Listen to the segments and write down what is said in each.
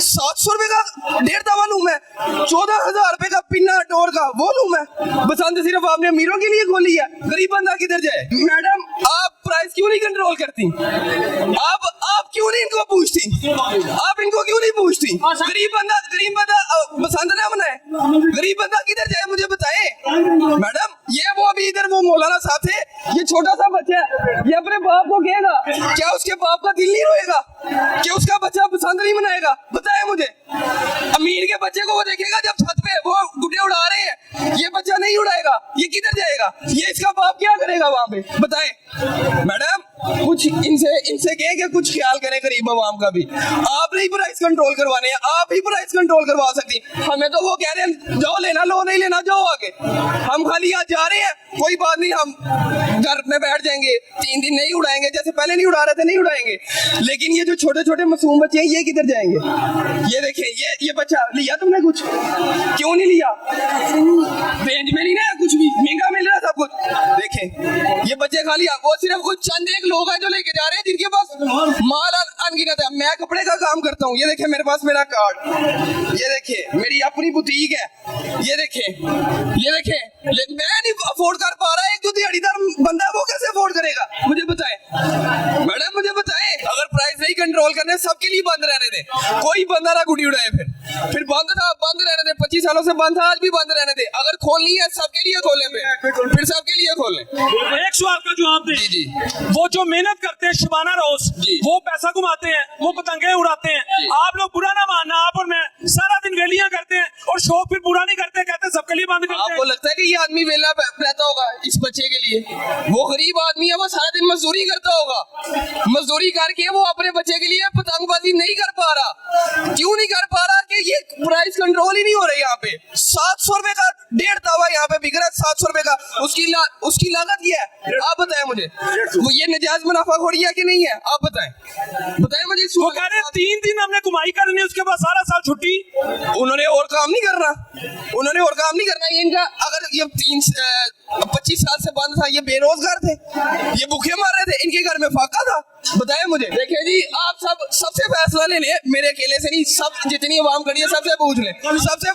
700 रुपए का 1.5 दवा लूं मैं? 14,000 रुपए का पिन्ना डोर का वो लूं मैं? बसंत सिर्फ आपने अमीरों के लिए खोली है, गरीब बंदा किधर जाए? मैडम आप प्राइस क्यों नहीं कंट्रोल करती? आप क्यों नहीं इनको पूछती? आप इनको क्यों नहीं पूछती? गरीब बंदा बसंत ना बनाए, गरीब बंदा किधर जाए मुझे बताए। मैडम ये वो अभी इधर वो मौलाना साहब थे, ये छोटा सा बच्चा है, ये अपने बाप को कहेगा, क्या उसके बाप का दिल नहीं रोएगा कि उसका बच्चा पसंद नहीं मनाएगा? बताए मुझे। अमीर के बच्चे को वो देखेगा जब छत पे वो गुड्डे उड़ा रहे हैं, ये बच्चा नहीं उड़ाएगा, ये किधर जाएगा? ये इसका बाप क्या करेगा वहां पे? बताए मैडम, कुछ इनसे कहें कि कुछ ख्याल करें गरीब आवाम का भी। आप नहीं प्राइस कंट्रोल करवाने हैं, आप ही प्राइस कंट्रोल करवा सकती। हमें तो वो कह रहे हैं जाओ लेना लो, नहीं लेना जाओ आगे। हम खाली आज जा रहे हैं, कोई बात नहीं, हम घर में बैठ जाएंगे, 3 दिन नहीं उड़ाएंगे, जैसे पहले नहीं उड़ा रहे थे नहीं उड़ाएंगे। लेकिन ये जो छोटे छोटे मासूम बच्चे हैं ये किधर जाएंगे? ये देखिए ये बच्चा लिया तुमने कुछ? क्यों नहीं लिया? रेंज में नहीं ना, कुछ भी महंगा मिल रहा सब कुछ। देखें ये बच्चे खाली वो सिर्फ कुछ चंद एक लोग हैं जो लेके जा रहे हैं जिनके पास माल अनगिनत है। मैं कपड़े का काम करता हूँ, ये देखे मेरे पास मेरा कार्ड, ये देखे मेरी अपनी बुटीक है, ये देखे मैं नहीं अफोर्ड कर पा रहा। एक जो दिहाड़ीदार बंदा है वो कैसे अफोर्ड करेगा? मुझे बताएं मैडम, मुझे बताएं। अगर प्राइस नहीं कंट्रोल करने सबके लिए बंद रहने दे, कोई बंदा ना गुड़ी उड़ाए। फिर बंद रहने दे, 25 सालों से बंद था, आज भी बंद रहने दे। अगर खोलनी है सबके लिए खोलें, फिर सबके लिए खोलें। एक सवाल का जवाब दें। जी वो जो मेहनत करते हैं शबाना रोज, वो पैसा कमाते हैं, वो पतंगे उड़ाते हैं, आप लोग बुरा ना मानना, आप और मैं सारा दिन वेलियां करते हैं और शौक फिर पूरा नहीं करते, कहते हैं सबके लिए बंद करते हैं। आपको लगता है कि ये आदमी वेला रहता होगा इस बच्चे के लिए? वो गरीब आदमी है, वो सारा दिन मजदूरी करता होगा, मजदूरी करके वो अपने बच्चे के लिए पतंगबाजी नहीं कर पा रहा। क्यों नहीं कर पा रहा? कि ये प्राइस कंट्रोल ही नहीं हो रही। यहाँ पे 700 रुपए का 1.5 दवा यहाँ पे बिक रहा है, 700 रुपए का। उसकी लागत ये है, आप बताएं मुझे। वो ये नजायज मुनाफाखोरी है कि नहीं है? आप बताएं मुझे। वो कह रहे हैं 3 दिन हमने कमाई करनी है, उसके बाद सारा साल छुट्टी। उन्होंने और काम नहीं करना, ये इनका। अगर ये 25 साल से बंद था, ये बेरोजगार थे, ये भूखे मर रहे थे, इनके घर में फाका था। बताएं मुझे। देखिए जी, आप सबसे फैसला ले लें, मेरे अकेले से नहीं, सब जितनी आवाम खड़ी है सबसे पूछ लें, सबसे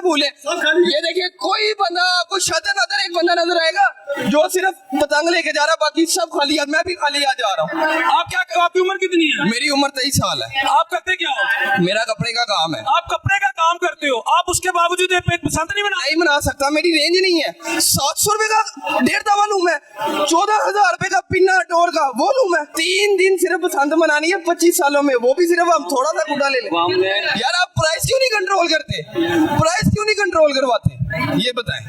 भूलें। ये देखिए कोई बंदा आपको शायद नजर एक बंदा नजर आएगा जो सिर्फ पतंग लेके जा रहा, बाकी सब खाली है। मैं भी खाली आ जा रहा हूँ। आपकी उम्र कितनी है? मेरी उम्र 23 साल है। आप करते क्या हो? मेरा कपड़े का काम है। आप कपड़े का काम करते हो, आप उसके बावजूद पसंद नहीं बना सकता, मेरी रेंज नहीं है। 700 रुपए का 1.5 दवा लूं मैं? 14,000 रुपए का पिन्ना डोर का वो लूं मैं? 3 दिन सिर्फ पसंद मनानी है 25 सालों में, वो भी सिर्फ हम थोड़ा सा गुड़ा ले लें। यार आप प्राइस क्यों नहीं कंट्रोल करते? प्राइस क्यों नहीं कंट्रोल करवाते? ये बताएं।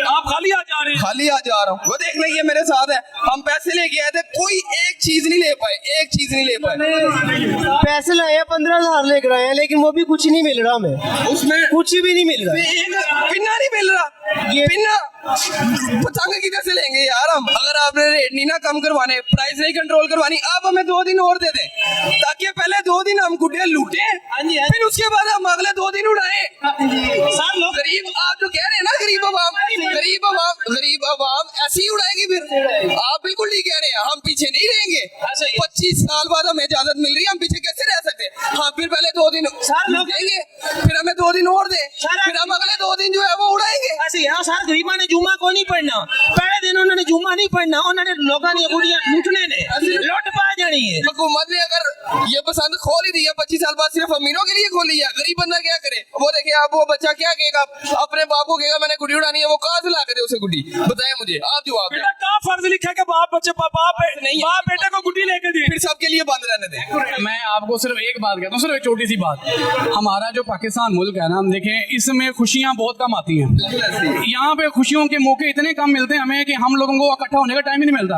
आप खाली आ जा रहे हैं? खाली आ जा रहा हूँ। वो देख लेंगे मेरे साथ है, हम पैसे लेके आए थे, कोई एक चीज नहीं ले पाए, पैसे लाए 15,000 लेकर आए हैं, लेकिन वो भी कुछ नहीं मिल रहा हमें, उसमें कुछ भी नहीं मिल रहा। पिन्ना नहीं मिल रहा, ये पिन्ना पतंग किधर से लेंगे यार हम? अगर आपने रेट नहीं ना कम करवाने, प्राइस नहीं कंट्रोल करवानी, आप हमें 2 दिन और दे दें, ताकि पहले 2 दिन हम गुड्डे लूटे, फिर उसके बाद हम अगले 2 दिन उड़ाए। गरीब आप जो कह रहे हैं ना, गरीब आवाम ऐसे ही उड़ाएगी। फिर आप बिल्कुल नहीं कह रहे हैं, हम पीछे नहीं रहेंगे। 25 साल बाद हमें इजाजत मिल रही है, हम पीछे कैसे रह सकते? हाँ, फिर पहले 2 दिन देंगे, फिर हमें 2 दिन और दे, फिर हम अगले 2 दिन जो है वो उड़ाएंगे। सर गरीबा ने जुम्मा को नहीं पढ़ना, पहले दिन उन्होंने जुम्मा नहीं पढ़ना, उन्होंने लोगों ने गुड़ियां लूटने ने लुट पा जानी है। हुकूमत ने अगर ये पसंद खोल ही दी है, 25 साल बाद सिर्फ अमीरों के लिए खोली है, गरीब बंदा क्या करे? वो देखिए आप, वो बच्चा क्या कहेगा? अपने बाप को कहेगा मैंने गुड़ी उड़ानी है, वो कहाँ से ला के दे उसे गुड़ी? बताए मुझे, आप जवाब दें। कहाँ फर्ज लिखा है कि बाप बेटे को गुड्डी लेके दे? फिर सबके लिए बंद रहने दे। मैं आपको सिर्फ एक बात कहता हूँ, सिर्फ एक छोटी सी बात। हमारा जो पाकिस्तान मुल्क है ना, हम देखें इसमें खुशियाँ बहुत कम आती हैं। यहाँ पे खुशियों के मौके इतने कम मिलते हैं हमें कि हम लोगों को इकट्ठा होने का टाइम ही नहीं मिलता।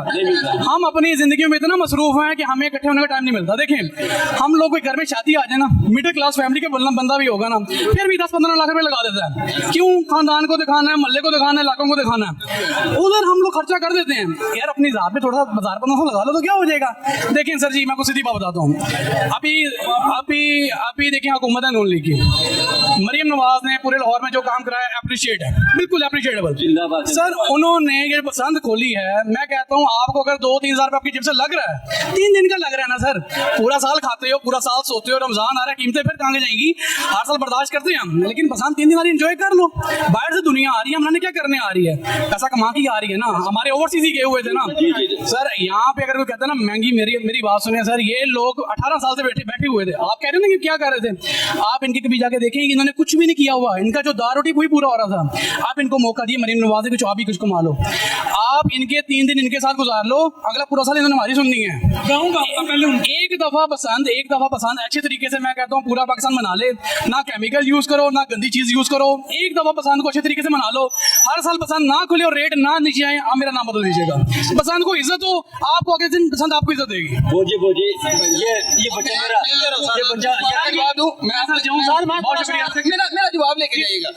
हम अपनी जिंदगी में इतना मसरूफ हैं कि हमें इकट्ठे होने का टाइम नहीं मिलता। देखें हम लोग कोई घर में शादी आ जाए ना, मिडिल क्लास फैमिली के बंदा भी होगा ना, फिर भी 10-15 लाख रुपए लगा देता है। क्यों? खानदान को दिखाना है, मोहल्ले को दिखाना है, इलाकों को दिखाना है। उधर हम लोग खर्चा कर देते हैं। यार अपनी जात पे थोड़ा 1000-1500 लगा लो तो क्या हो जाएगा? देखें सर जी, मैं आपको सीधी बात बताता हूँ। अभी देखिए हुकूमत है नून लीग की, मरियम नवाज ने पूरे लाहौर में जो काम कराया अप्रिशिएट है, बिल्कुल अप्रिशिएटेबल। सर उन्होंने ये पसंद खोली है, मैं कहता हूँ आपको अगर 2-3 हज़ार आपकी जेब से लग रहा है, 3 दिन का लग रहा है ना सर, पूरा साल खाते हो, पूरा साल सोते हो, रमजान आ रहा है, कीमतें फिर कहाँ जाएंगी, हर साल बर्दाश्त करते हैं हम, लेकिन पसंद 3 दिन एंजॉय कर लो। बाहर से दुनिया आ रही है, हमने क्या करने आ रही है, पैसा कमा के आ रही है ना, हमारे ओवरसीज ही गए हुए थे ना सर। यहाँ पे अगर कोई कहता है ना महंगी, मेरी बात सुनिए सर, ये लोग 18 साल से बैठे हुए थे, आप कह रहे हो ना कि क्या कर रहे थे, आप इनके कभी जाके देखें कि इन्होंने कुछ भी नहीं किया हुआ, इनका जो दार रोटी वही पूरा हो रहा था। आप इनको मौका दिए मरीम नवाज से, कुछ आप ही कुछ कमा लो, आप इनके 3 दिन इनके साथ गुजार लो, अगला पूरा साल इन्होंने हमारी सुननी है। एक दफा पसंद अच्छे तरीके से, मैं कहता हूँ पूरा पाकिस्तान मना ले, ना केमिकल यूज करो, ना गंदी चीज यूज करो, एक दफा पसंद को अच्छे तरीके से मना लो, हर साल पसंद ना खुले और रेट ना नीचे आए, आप मेरा नाम बदल दीजिएगा। पसंद को इज्जत हो, आपको अगले दिन पसंद आपको इज्जत देगी। ये बच्चा मेरा, ये बच्चा जवाब दूं मैं, सर जाऊँ सर, बहुत शुक्रिया, मेरा जवाब लेके जाइएगा।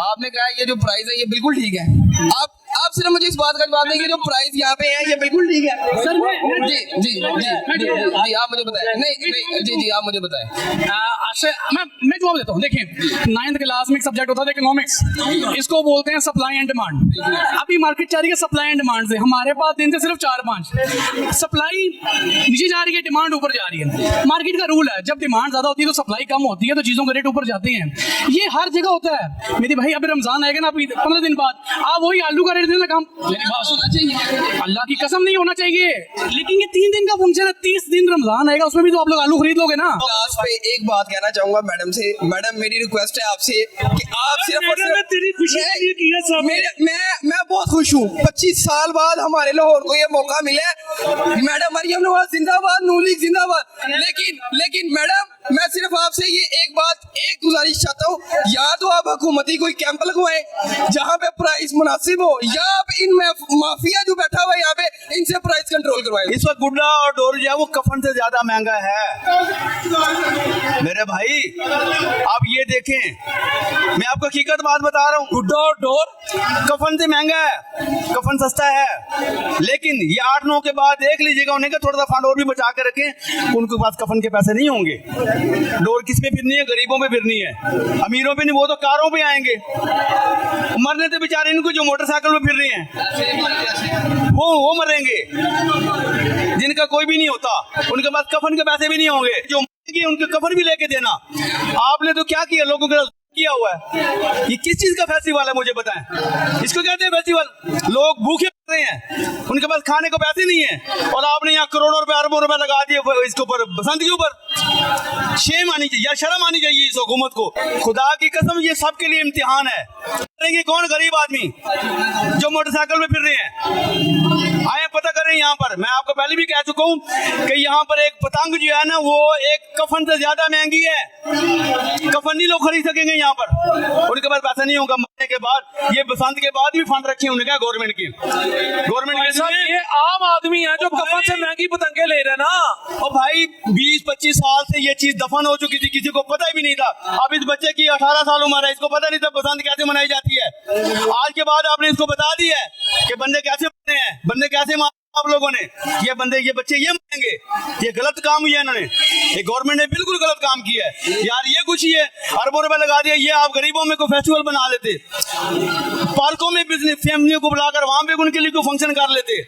आपने कहा ये जो प्राइस है ये बिल्कुल ठीक है, आप सिर्फ मुझे इस बात का जवाब दें कि जो प्राइस यहाँ पे है ये बिल्कुल ठीक है सर। जी आप मुझे बताएं, नहीं जी आप मुझे बताएं। मैं जवाब देता हूँ। देखिए 9th क्लास में एक सब्जेक्ट होता था इकोनॉमिक्स, इसको बोलते हैं सप्लाई एंड डिमांड। अभी मार्केट जा रही है सप्लाई एंड डिमांड से, हमारे पास दिन से सिर्फ 4-5, सप्लाई नीचे जा रही है, डिमांड ऊपर जा रही है। मार्केट का रूल है, जब डिमांड ज्यादा होती है तो सप्लाई कम होती है, तो चीजों के रेट ऊपर जाते हैं। ये हर जगह होता है मेरे भाई। अभी रमजान आएगा ना, अभी 15 दिन बाद आप वही आलू का रेट देने का अल्लाह की कसम नहीं होना चाहिए, लेकिन ये 3 दिन का फंक्शन है, 30 दिन रमजान आएगा, उसमें भी तो आप लोग आलू खरीद लोगे ना। लास्ट पे एक बात कहना चाहूंगा मैडम से, मैडम मेरी रिक्वेस्ट है आपसे कि आप सिर्फ और सिर्फ तेरी खुशी के लिए किया सब। मैं बहुत खुश हूँ, 25 साल बाद हमारे लाहौर को ये मौका मिला। मैडम मरियम नवाज जिंदाबाद, नून लीग जिंदाबाद। लेकिन मैडम मैं सिर्फ आपसे ये एक गुजारिश चाहता हूँ, या तो आप हुकूमती कोई कैंप लगवाएं जहाँ पे प्राइस मुनासिब हो, या आप इन माफिया जो बैठा हुआ है यहाँ पे इनसे प्राइस कंट्रोल करवाएं। इस वक्त गुड्डा और डोर जो है वो कफन से ज्यादा महंगा है मेरे भाई। आप ये देखें, मैं आपको हकीकत बात बता रहा हूँ, गुड्डा और डोर कफन से महंगा है, कफन सस्ता है, लेकिन ये 8-9 के बाद देख लीजिएगा उन्हें का थोड़ा सा फंड और भी बचा के रखें, उनके पास कफन के पैसे नहीं होंगे। डोर किस पे फिरनी है? गरीबों पे फिरनी है, अमीरों पे नहीं, वो तो कारों पे आएंगे। मरने तो बेचारे इनको जो मोटरसाइकिल में फिर रहे हैं वो मरेंगे, जिनका कोई भी नहीं होता, उनके पास कफन के पैसे भी नहीं होंगे, जो उनके कफन भी लेके देना। आपने तो क्या किया, लोगों के किया हुआ है। ये किस चीज का फेस्टिवल है मुझे बताएं, इसको कहते हैं फेस्टिवल? लोग भूखे रहे हैं, उनके पास खाने को पैसे नहीं है, और आपने यहाँ करोड़ों रुपए अरबों रुपए लगा दिए इसके ऊपर, बसंत के ऊपर। शेम आनी चाहिए या शर्म आनी चाहिए इस हुकूमत को। खुदा की कसम ये सबके लिए इम्तिहान है। करेंगे कौन? गरीब आदमी जो मोटरसाइकिल में फिर रहे हैं। आए पता करें यहाँ पर। मैं आपको पहले भी कह चुका हूँ कि यहाँ पर एक पतंग जो है ना वो एक कफन से ज्यादा महंगी है। कफन नहीं लोग खरीद सकेंगे यहाँ पर, उनके पास पैसा नहीं होगा मरने के बाद। ये बसंत के बाद भी फंड रखे उन्होंने क्या गवर्नमेंट की, ये आम आदमी है जो कफन से महंगी पतंगे ले रहे हैं ना। और भाई 20-25 साल से ये चीज दफन हो चुकी थी, किसी को पता भी नहीं था। अब इस बच्चे की 18 साल उम्र है, इसको पता नहीं था बसंत कैसे मनाई जाती है। आज के बाद आपने इसको बता दिया है कि बंदे कैसे मरते हैं, बंदे कैसे मार आप लोगों ने। ये बच्चे ये मारेंगे, ये गलत काम हुआ है इन्होंने, ये गवर्नमेंट ने बिल्कुल गलत काम किया है यार। ये कुछ ही है, अरबों रुपए लगा दिया, ये आप गरीबों में को फेस्टिवल बना लेते, पार्कों में बिजनेस फैमिलियों को बुलाकर वहां पे उनके लिए को फंक्शन कर लेते,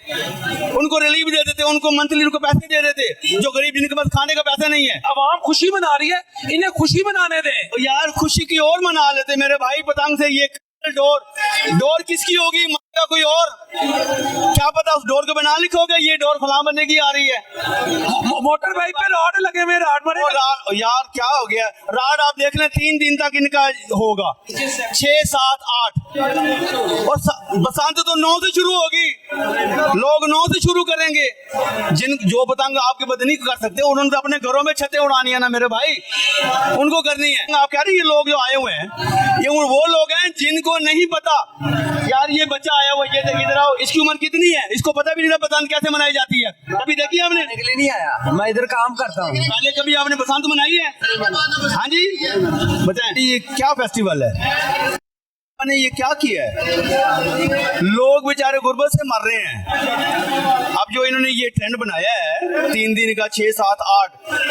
उनको रिलीफ दे देते, उनको मंथली उनको पैसे दे देते, जो गरीब जिनके पास खाने का पैसा नहीं है। अवाम खुशी मना रही है, इन्हें खुशी मनाने दें यार। खुशी की और मना लेते मेरे भाई पतंग से। ये डोर किसकी होगी? का कोई और, क्या पता उस डोर को बना लिखोगे ये डोर फलां बनने की आ रही है। मोटर बाइक पे रॉड लगे में राड मरे यार क्या हो गया? राड आप देख लें 3 दिन तक इनका होगा, 6, 7, 8 और बसंत तो 9 से शुरू होगी। लोग 9 से शुरू करेंगे। जो पतंग आपके बद नहीं कर सकते उन्होंने अपने घरों में छतें उड़ानी है ना मेरे भाई, उनको करनी है। आप कह रही ये लोग जो आए हुए हैं ये वो लोग हैं जिनको नहीं पता यार ये बच्चा आया हुआ, ये इधर आओ, इसकी उम्र कितनी है, इसको पता भी नहीं था बसंत कैसे मनाई जाती है। कभी देखी आपने? निकले नहीं आया, मैं इधर काम करता हूँ। पहले कभी आपने बसंत मनाई है? हाँ जी बताएं, ये क्या फेस्टिवल है? ने ये क्या किया है? लोग बेचारे गुर्बत से मर रहे हैं। अब जो इन्होंने ये ट्रेंड बनाया है 3 दिन का, 6, 7, 8,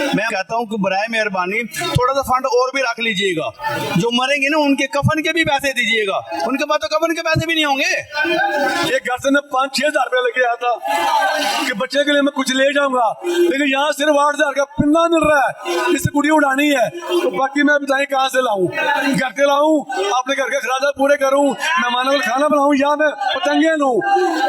मैं कहता हूँ कि बराए मेहरबानी थोड़ा सा फंड और भी रख लीजिएगा। जो मरेंगे ना उनके कफन के भी पैसे दीजिएगा, उनके पास तो कफन के पैसे भी नहीं होंगे। एक घर से मैं 5-6 हजार रुपया लेके आया था कि बच्चे के लिए मैं कुछ ले जाऊंगा, लेकिन यहाँ सिर्फ 8 हजार का पिन्ना मिल रहा है, इससे गुड़ी उड़ानी है। तो बाकी मैं बताएं कहाँ से लाऊं, घर के लाऊं, अपने घर के खराजा पूरे करूं, मेहमानों को खाना बनाऊं, या मैं पतंगे लूं।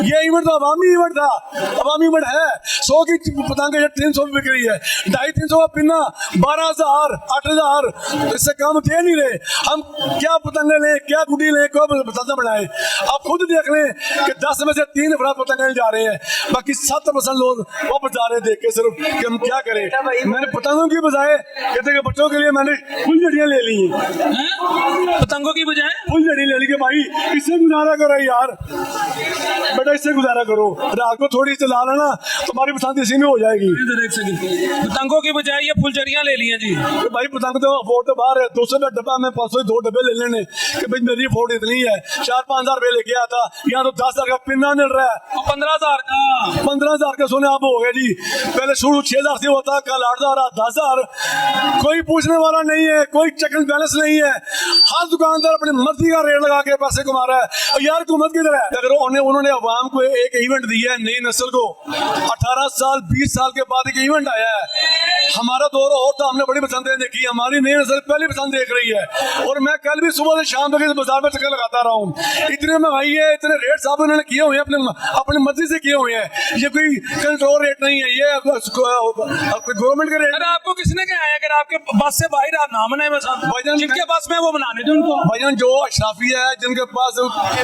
ये इवेंट तो अवामी इवेंट था, अवामी इवेंट है। 100 की पतंगे 300 में बिक रही है, 250-300 का पिन्ना 12,000 8,000, इससे कम दे नहीं रहे। हम क्या पतंगे लें, क्या गुड़ी लें, कब पतंगा बनाए? आप खुद देख लें कि 10 में से 3 अफराद पतंगे जा रहे हैं, बाकी 7% लोग वापस जा रहे हैं देख के सिर्फ कि हम क्या करें। मैंने पतंगों की बजाय कहते हैं बच्चों के लिए मैंने फुलझड़ियाँ ले ली हैं। पतंगों की बजाय फुलझड़ी ले ली कि भाई इससे गुजारा करो यार, बेटा इससे गुजारा करो, रात को थोड़ी चला लेना, तुम्हारी पसंद इसी में हो जाएगी। इधर एक सेकंड, पतंगों की बजाय ये फुलझड़ियाँ ले ली हैं जी। तो भाई पतंग तो अफोर्ड तो बाहर है, 200 का डब्बा में 502 डब्बे ले लेने कि भाई मेरी अफोर्ड इतनी है। 4-5 हजार रुपये लेके आया था, यहाँ तो 10 हजार का पिन्ना मिल रहा है। 15,000 का 15 हजार का सोने आप हो गए जी। पहले शुरू 6 हजार से होता, कल 8 हजार, 10 हजार। कोई पूछने वाला नहीं है, कोई चेक एंड बैलेंस नहीं है। हर दुकानदार अपनी मर्जी का रेट लगा के पैसे कमा रहा है। और यार हुकूमत किधर है? अगर उन्होंने अवाम को एक इवेंट दिया है, नई नस्ल को 18 साल 20 साल के बाद एक इवेंट आया है। हमारा दौर और था, हमने बड़ी पसंदें देखी, हमारी नई नस्ल पहली पसंद देख रही है। और मैं कल भी सुबह से शाम तक इस बाजार में चक्कर लगाता रहा हूँ। इतने महंगाई है, इतने रेट साहब उन्होंने किए हुए हैं, अपनी मर्जी से किए हुए हैं। ये कोई कंट्रोल रेट नहीं है, ये गवर्नमेंट का रेट। अरे आपको किसने कहा है अगर आपके बस से बाहर आप ना बनाए भाईजान, जिनके पास में वो बनाने दो उनको। भाईजान जो अशराफी है, जिनके पास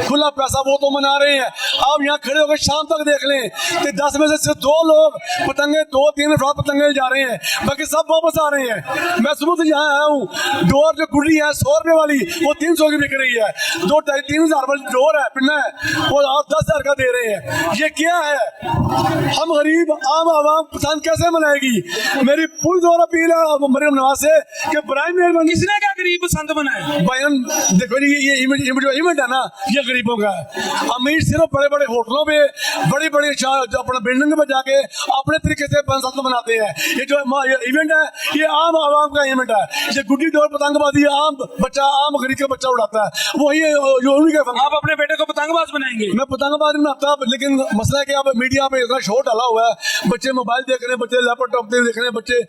खुला पैसा, वो तो मना रहे हैं। आप यहाँ खड़े होकर शाम तक देख लें कि 10 में से सिर्फ 2 लोग पतंगे, 2-3 अफराद पतंगे जा रहे हैं, बाकी सब वापस आ रहे हैं। मैं सुबह से यहाँ आया हूँ। डोर जो गुड़ी है 100 रुपए वाली, वो 300 की बिक रही है। 2-3 हजार वाली डोर है, पिन्ना है, वो आप 10 हजार का दे रहे हैं। ये क्या है? हम गरीब आम आवाम पसंद कैसे मनाएगी? मेरी पूरी जोर अपील है मरियम नवाज से कि बराए मेहरबानी। किसने क्या गरीब पसंद बनाए? बयान देखो जी, ये इवेंट है ना, ये गरीबों का है। अमीर सिर्फ बड़े बड़े होटलों पे, बड़ी बड़ी अपना बिल्डिंग में जाके अपने तरीके से पसंद बनाते हैं। ये जो इवेंट है, ये आम आवाम का इवेंट है। ये गुड्डी डोर पतंगबाजी आम बच्चा, आम गरीब का बच्चा उड़ाता है, वही आप अपने बेटे को पतंगबाज बनाएंगे? मैं पतंगबाज बनाता, लेकिन मसला है कि अब मीडिया पे इतना शो डाला हुआ है, बच्चे मोबाइल देख रहे हैं, बच्चे लैपटॉप देख रहे हैं, बच्चे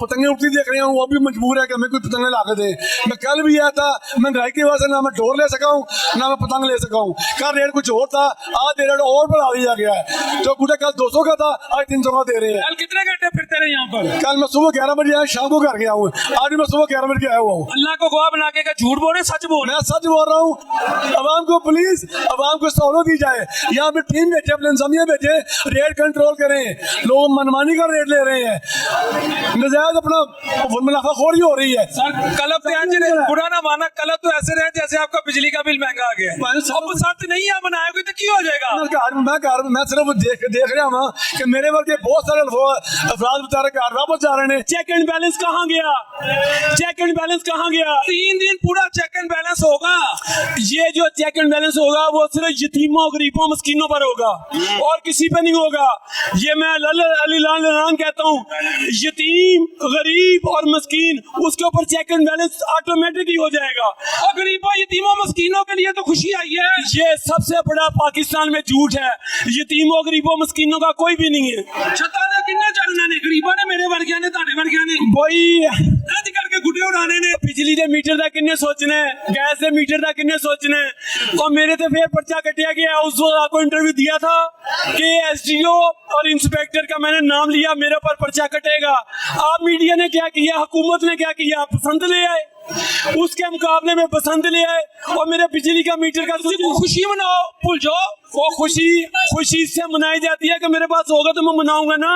पतंगे उड़ती देख रहे हैं, वो भी मजबूर है कि हमें कोई पतंगे ला के दे। मैं कल भी आया था, महंगाई की वजह से ना मैं डोर ले सका हूँ, ना मैं पतंग ले सका हूँ। कल रेट कुछ और था, आज रेट और बढ़ा दिया गया है। जो गुड्डा कल 200 का था, आज 300 का दे रहे हैं। कल कितने घंटे फिरते रहे यहाँ पर? कल मैं सुबह 11 बजे आया, शाम को घर गया हूँ। आज भी मैं सुबह 11 बजे आया हुआ हूँ। अल्लाह को गवाह बना के झूठ बोल रहे, सच बोल रहे? मैं सच बोल रहा हूँ। अवाम को प्लीज, अवाम को सहूलत दी जाए। यहाँ पे टीम बैठे, अपने इंतजामिया बैठे, रेट कंट्रोल करें। लोग मनमानी का रेट ले रहे हैं, नजायज अपना मुनाफाखोरी हो रही है। सर कलब बुरा ना माना, कलब तो ऐसे रहे जैसे आपका बिजली का बिल महंगा आ गया। अब शर्त नहीं है बनाएगा तो क्यों हो जाएगा? मैं सिर्फ देख रहा हूँ कि मेरे वर्गे बहुत सारे अफराद बेचारे घर वापस जा रहे हैं। चेक एंड बैलेंस कहाँ गया? चेक एंड बैलेंस कहाँ गया? 3 दिन पूरा चेक एंड बैलेंस होगा। ये जो चेक एंड बैलेंस होगा वो सिर्फ यतीमों, गरीबों, मस्कीनों पर होगा और किसी पे नहीं होगा। ये मैं अली लान कहता हूँ, यतीम, गरीब और मस्कीन, उसके ऊपर चेक एंड बैलेंस ऑटोमेटिक ही हो जाएगा। और गरीबों, यतीमों, मस्कीनों के लिए तो खुशी आई है। ये सबसे बड़ा पाकिस्तान में झूठ है। यतीमों, गरीबों, मस्कीनों का कोई भी नहीं है। छता ने किन्ने चलना ने, गरीबों ने, मेरे वर्गिया ने, ताड़े वर्गिया ने, वही रद्द करके गुड्डे उड़ाने ने। बिजली के मीटर का किन्ने सोचने, गैस के मीटर का किन्ने सोचने। और मेरे तो फिर पर्चा कटिया गया। उस वक्त आपको इंटरव्यू दिया था कि एसडीओ और इंस्पेक्टर का मैंने नाम लिया, मेरे ऊपर पर्चा कटेगा। आप मीडिया ने क्या किया, हुकूमत ने क्या किया? पसंद ले आए, उसके मुकाबले में पसंद ले आए और मेरे बिजली का मीटर का खुशी मनाओ, भूल जाओ। वो खुशी से मनाई जाती है कि मेरे पास होगा तो मैं मनाऊंगा ना।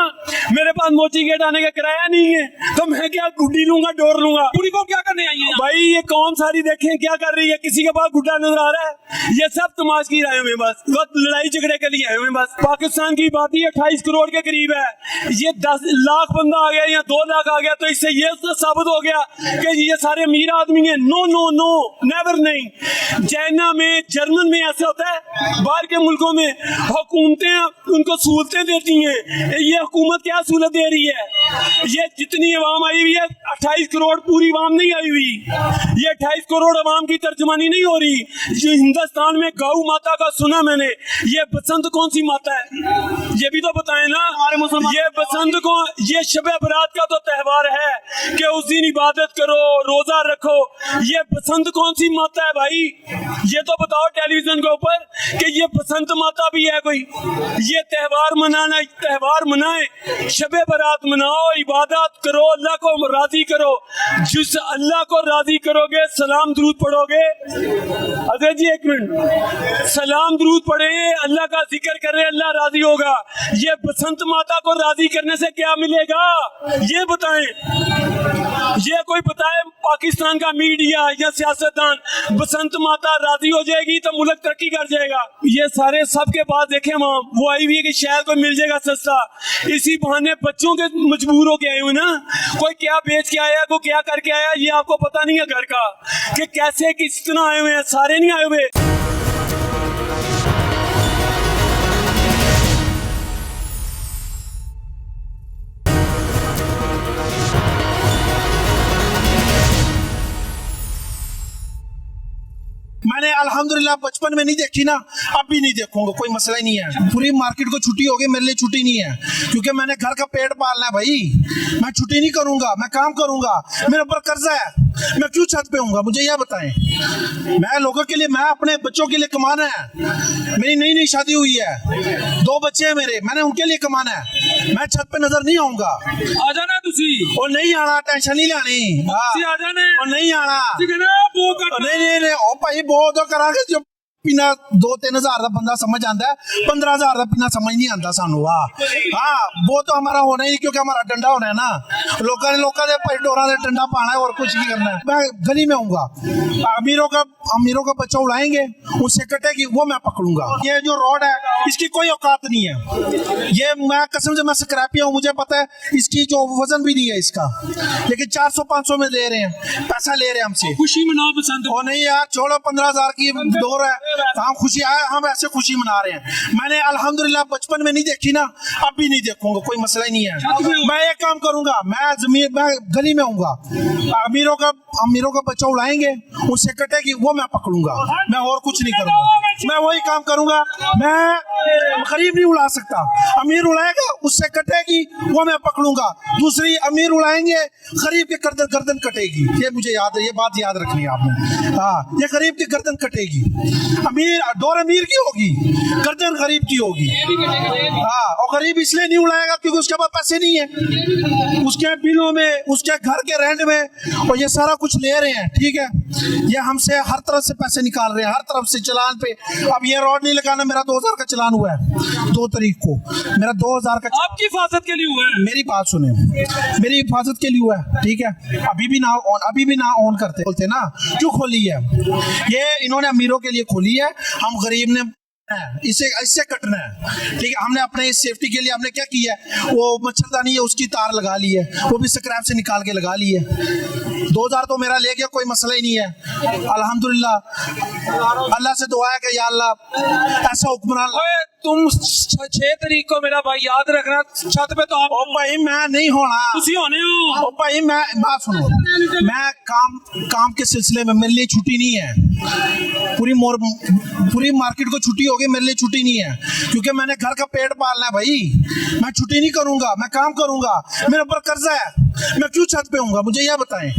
मेरे पास मोची गेट आने का किराया नहीं है तो मैं क्या गुड्डी लूंगा, डोर लूंगा? गुड्डी को क्या करने आई है भाई? ये कौम सारी देखें क्या कर रही है। किसी के पास गुड्डा नजर आ रहा है? ये सब तमाशगी आए हुए, बस लड़ाई झगड़े के लिए आए हुए। बस पाकिस्तान की आबादी 28 करोड़ के करीब है। ये 10 लाख बंदा आ गया या 2 लाख आ गया तो इससे ये साबित हो गया कि ये सारे अमीर आदमी है, नो नो नो, नेवर नहीं। चाइना में, जर्मन में ऐसा होता है, बाहर के मुल्कों में हुकूमतें उनको सहूलतें देती हैं। ये हुकूमत क्या सहूलत दे रही है? ये जितनी अवाम आई हुई है, 28 करोड़ पूरी अवाम नहीं आई हुई, ये 28 करोड़ अवाम की तर्जमानी नहीं हो रही। जो हिंदुस्तान में गौ माता का सुना मैंने, ये बसंत कौन सी माता है ये भी तो बताएं ना। ये बसंत को, ये शबे बरात का तो त्योहार है कि उस दिन इबादत करो, रोजा रखो। ये बसंत कौन सी माता है भाई? ये तो बताओ टेलीविजन के ऊपर कि ये बसंत माता भी है कोई। ये त्योहार मनाना, त्योहार मनाए, शबे बरात मनाओ, इबादत करो, अल्लाह को राजी करो। जिस अल्लाह को राजी करोगे, सलाम दरूद पढ़ोगे। अजय जी एक मिनट, सलाम दरूद पढ़े, अल्लाह का जिक्र करे, अल्लाह राजी होगा। ये बसंत माता को राजी करने से क्या मिलेगा ये बताएं। ये कोई बताए पाकिस्तान का मीडिया या सियासतदान, बसंत माता राजी हो जाएगी तो मुल्क तरक्की कर जाएगा। ये सारे सबके पास देखे वहाँ वो आई हुई है कि शायद कोई मिल जाएगा सस्ता, इसी बहाने बच्चों के मजबूर हो के आए हुए ना। कोई क्या बेच के आया, कोई क्या करके आया, ये आपको पता नहीं है घर का कि कैसे किस तरह आए हुए हैं। सारे नहीं आए हुए। मैंने अल्हम्दुलिल्लाह बचपन में नहीं देखी ना, अब भी नहीं देखूंगा, कोई मसला ही नहीं है। पूरी मार्केट को छुट्टी होगी, मेरे लिए छुट्टी नहीं है, क्योंकि मैंने घर का पेट पालना है भाई। मैं छुट्टी नहीं करूंगा, मैं काम करूंगा, मेरे ऊपर कर्जा है, मैं क्यों छत पे हूँगा? मुझे यह बताएं। मैं लोगों के लिए, मैं अपने बच्चों के लिए कमाना है। मेरी नई नई शादी हुई है, 2 बच्चे हैं मेरे, मैंने उनके लिए कमाना है। मैं छत पे नजर नहीं आऊंगा। आ जाना तुसी, और नहीं आना, टेंशन नहीं लेनी। आ जाने, और नहीं आना, ठीक है ना? वो कर नहीं, ओ भाई बहुत तो करांगे। जो पीना 2-3 हजार का बंदा समझ आता है, 15 हजार का पीना समझ नहीं आता सानू। हाँ, वो तो हमारा होना ही, क्योंकि हमारा डंडा होना है ना। लोगों ने पैटोरा से डंडा पाना है और कुछ नहीं करना है। मैं गली में आऊंगा, अमीरों का बच्चा उड़ाएंगे, उससे कटेगी, वो मैं पकड़ूंगा। ये जो रोड है, इसकी कोई औकात नहीं है। ये मैं कसम से, मैं स्क्रैपी हूँ, मुझे पता है इसकी जो वजन भी नहीं है इसका, लेकिन 400-500 में ले रहे हैं, पैसा ले रहे हैं हमसे। खुशी मनाओ पसंद। और नहीं यार, छोड़ो, 15 हजार की दौर है, हम खुशी आए, हम ऐसे खुशी मना रहे हैं। मैंने अल्हम्दुलिल्लाह बचपन में नहीं देखी ना, अब भी नहीं देखूंगा, कोई मसला ही नहीं है। मैं एक काम करूंगा, मैं गली में आऊंगा, अमीरों का बच्चा उड़ाएंगे, उससे कटेगी, वो मैं पकड़ूंगा। मैं और कुछ नहीं करूंगा, मैं वही काम करूंगा। मैं गरीब नहीं उड़ा सकता, अमीर उड़ाएगा, उससे कटेगी, वो मैं पकड़ूंगा। दूसरी अमीर उड़ाएंगे, गरीब की गर्दन कटेगी। ये मुझे याद है, ये बात याद रखनी है आपने। हाँ, ये गरीब की गर्दन कटेगी। डोर अमीर की होगी, गर्दन गरीब की होगी। हाँ, और गरीब इसलिए नहीं उड़ाएगा क्योंकि उसके पास पैसे नहीं है, उसके बिलों में, उसके घर के रेंट में, और ये सारा कुछ ले रहे हैं। ठीक है, ये हमसे हर तरफ से पैसे निकाल रहे हैं, हर तरफ से चलान पे। अब ये रोड नहीं लगाना, मेरा 2000 का चलान हुआ है 2 तारीख को, मेरा 2000 का। आपकी हिफाजत के लिए हुआ है? मेरी बात सुने, मेरी हिफाजत के लिए हुआ है। ठीक है, अभी भी ना ऑन करते बोलते ना, क्यों खोली है? ये इन्होंने अमीरों के लिए खोली है, हम गरीब ने इससे कटना है। ठीक है, हमने अपने सेफ्टी के लिए हमने क्या किया है, वो मच्छरदानी है उसकी तार लगा ली है, वो भी स्क्रैप से निकाल के लगा ली है। 2000 तो मेरा ले गया, कोई मसला ही नहीं है। अल्हम्दुलिल्लाह, अल्लाह से दुआ है कि या अल्लाह ऐसा हुक्मरान। तुम 6 तारीख को मेरा भाई याद रखना, छत पे तो आप। ओ भाई मैं नहीं होना, तुसी होने हो। ओ भाई मैं बात सुनो, मैं काम के सिलसिले में, मेरे लिए छुट्टी नहीं है। पूरी मार्केट को छुट्टी होगी, मेरे लिए छुट्टी नहीं है, क्योंकि मैंने घर का पेट पालना है भाई। मैं छुट्टी नहीं करूंगा, मैं काम करूंगा, मेरे ऊपर कर्जा है, मैं क्यों छत पे हूँगा? मुझे यह बताएं।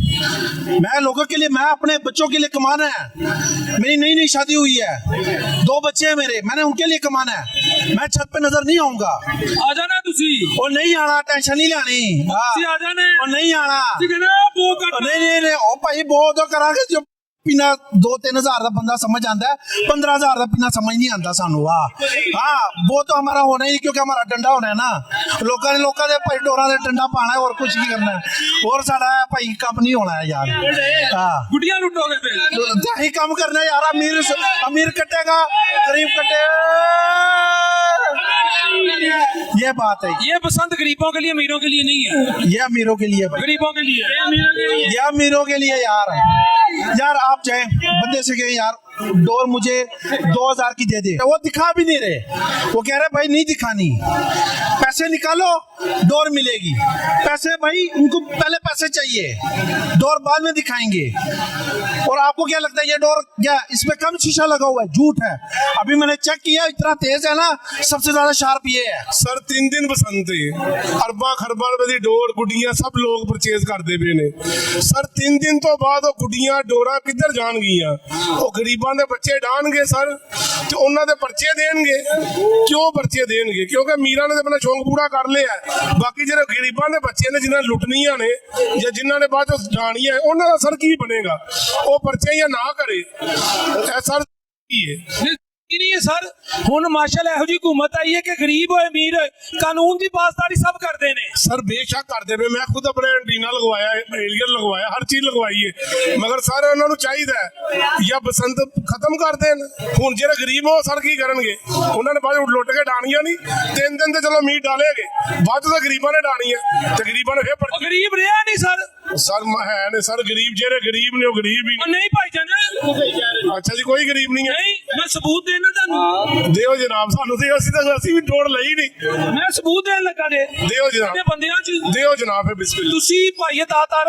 मैं लोगों के लिए, मैं अपने बच्चों के लिए कमाना है। मेरी नई नई शादी हुई है, 2 बच्चे हैं मेरे, मैंने उनके लिए कमाना है। मैं छत पे नजर नहीं आऊंगा। आ जाना तुसी, और नहीं आना, टेंशन नहीं लेनी। आ जाने, और नहीं आना, ठीक है ना? वो कर नहीं, ओ भाई बहुत तो करांगे। जो पीना 2-3 हजार का बंदा समझ आता है, 15 हजार का पीना समझ नहीं आता सानू। हाँ, वो तो हमारा होना ही, क्योंकि हमारा डंडा होना है ना। लोगों ने पैटोरा से डंडा पाना है और कुछ नहीं करना है। और साड़ा भाई काम नहीं होना है यार। हाँ, गुटिया लुटोगे फिर, यही काम करना है यार। अमीर कटेगा, गरीब कटेगा। ये बात है। ये बसंत गरीबों के लिए अमीरों के लिए नहीं है, ये अमीरों के लिए भाई, गरीबों के लिए। ये अमीरों के लिए यार। यार आप चाहे बंदे से कहें यार डोर मुझे 2000 की दे दे, वो दिखा भी नहीं रहे। वो कह रहे भाई नहीं दिखानी, पैसे निकालो डोर मिलेगी। पैसे भाई उनको पहले पैसे चाहिए, डोर बाद में दिखाएंगे। और आपको क्या लगता है ये डोर क्या इसमें कम शीशा लगा हुआ है? झूठ है। अभी मैंने चेक किया, इतना तेज है ना, सबसे ज्यादा शार्प ये है। सर 3 दिन बसंत है, अरबा खरबा रुपए दी डोर गुड्डियां सब लोग परचेज करते पे ने। सर 3 दिन तो बाद वो गुड्डियां डोरा किधर जान गईਆਂ? ਉਹ ਗਰੀਬਾਂ ਦੇ ਬੱਚੇ ਡਾਣਗੇ ਸਰ ਤੇ ਉਹਨਾਂ ਦੇ ਪਰਚੇ ਦੇਣਗੇ। ਕਿਉਂ ਪਰਚੇ ਦੇਣਗੇ? ਕਿਉਂਕਿ ਅਮੀਰਾਂ ਨੇ ਤਾਂ ਆਪਣਾ ਸ਼ੌਂਕ ਪੂਰਾ ਕਰ ਲਿਆ ਹੈ। ਬਾਕੀ ਜਿਹੜੇ ਗਰੀਬਾਂ ਦੇ ਬੱਚੇ ਨੇ ਜਿਨ੍ਹਾਂ ਲੁੱਟਣੀਆਂ ਨੇ ਜਾਂ ਜਿਨ੍ਹਾਂ ਨੇ ਬਾਅਦ ਚ ਡਾਣੀਆਂ ਉਹਨਾਂ ਦਾ ਸਰ ਕੀ ਬਣੇਗਾ? ਉਹ ਪਰਚੇ ਜਾਂ ਨਾ ਕਰੇ, ਇਹ ਸਰ ਕੀ ਹੈ? नहीं है सर, हुन माशाल्लाह ਇਹੋ ਜੀ हुकूमत आई है कि गरीब होए अमीर होए कानून ਦੀ ਪਾਸਦਾਰੀ ਸਭ ਕਰਦੇ ਨੇ। सर बेशक करते पे, मैं खुद अपने एंटीना लगवाया, एलियर लगवाया, हर चीज लगवाई है, मगर सर उन्होंने चाहिए या बसंत खत्म कर देन। हुन जेरे गरीब हो सर की करनगे? उन्होंने बाद लुट के डानियां नहीं, 3 दिन ते चलो मीट डालेगे, बाद तो गरीबां ने डानी है ते गरीबां ने फिर ਉਹ गरीब ਰਿਹਾ नहीं सर। सर है ने सर गरीब जेरे गरीब ने वो गरीब ही ਉਹ नहीं भाईजान, अच्छा जी कोई गरीब नहीं है। नहीं मैं सबूत देना ਤੁਹਾਨੂੰ। ਦਿਓ ਜਨਾਬ ਸਾਨੂੰ ਤੇ ਅਸੀਂ ਵੀ ਡੋਰ ਲਈ ਨਹੀਂ। ਮੈਂ ਸਬੂਤ ਦੇਣ ਲੱਗਾ ਜੇ ਦਿਓ ਜਨਾਬ, ਇਹਨੇ ਬੰਦਿਆਂ ਚ ਦਿਓ ਜਨਾਬ ਫਿਰ ਬਿਸਮਿल्लाह। ਤੁਸੀਂ ਭਾਈ ਦਾਤਾਰ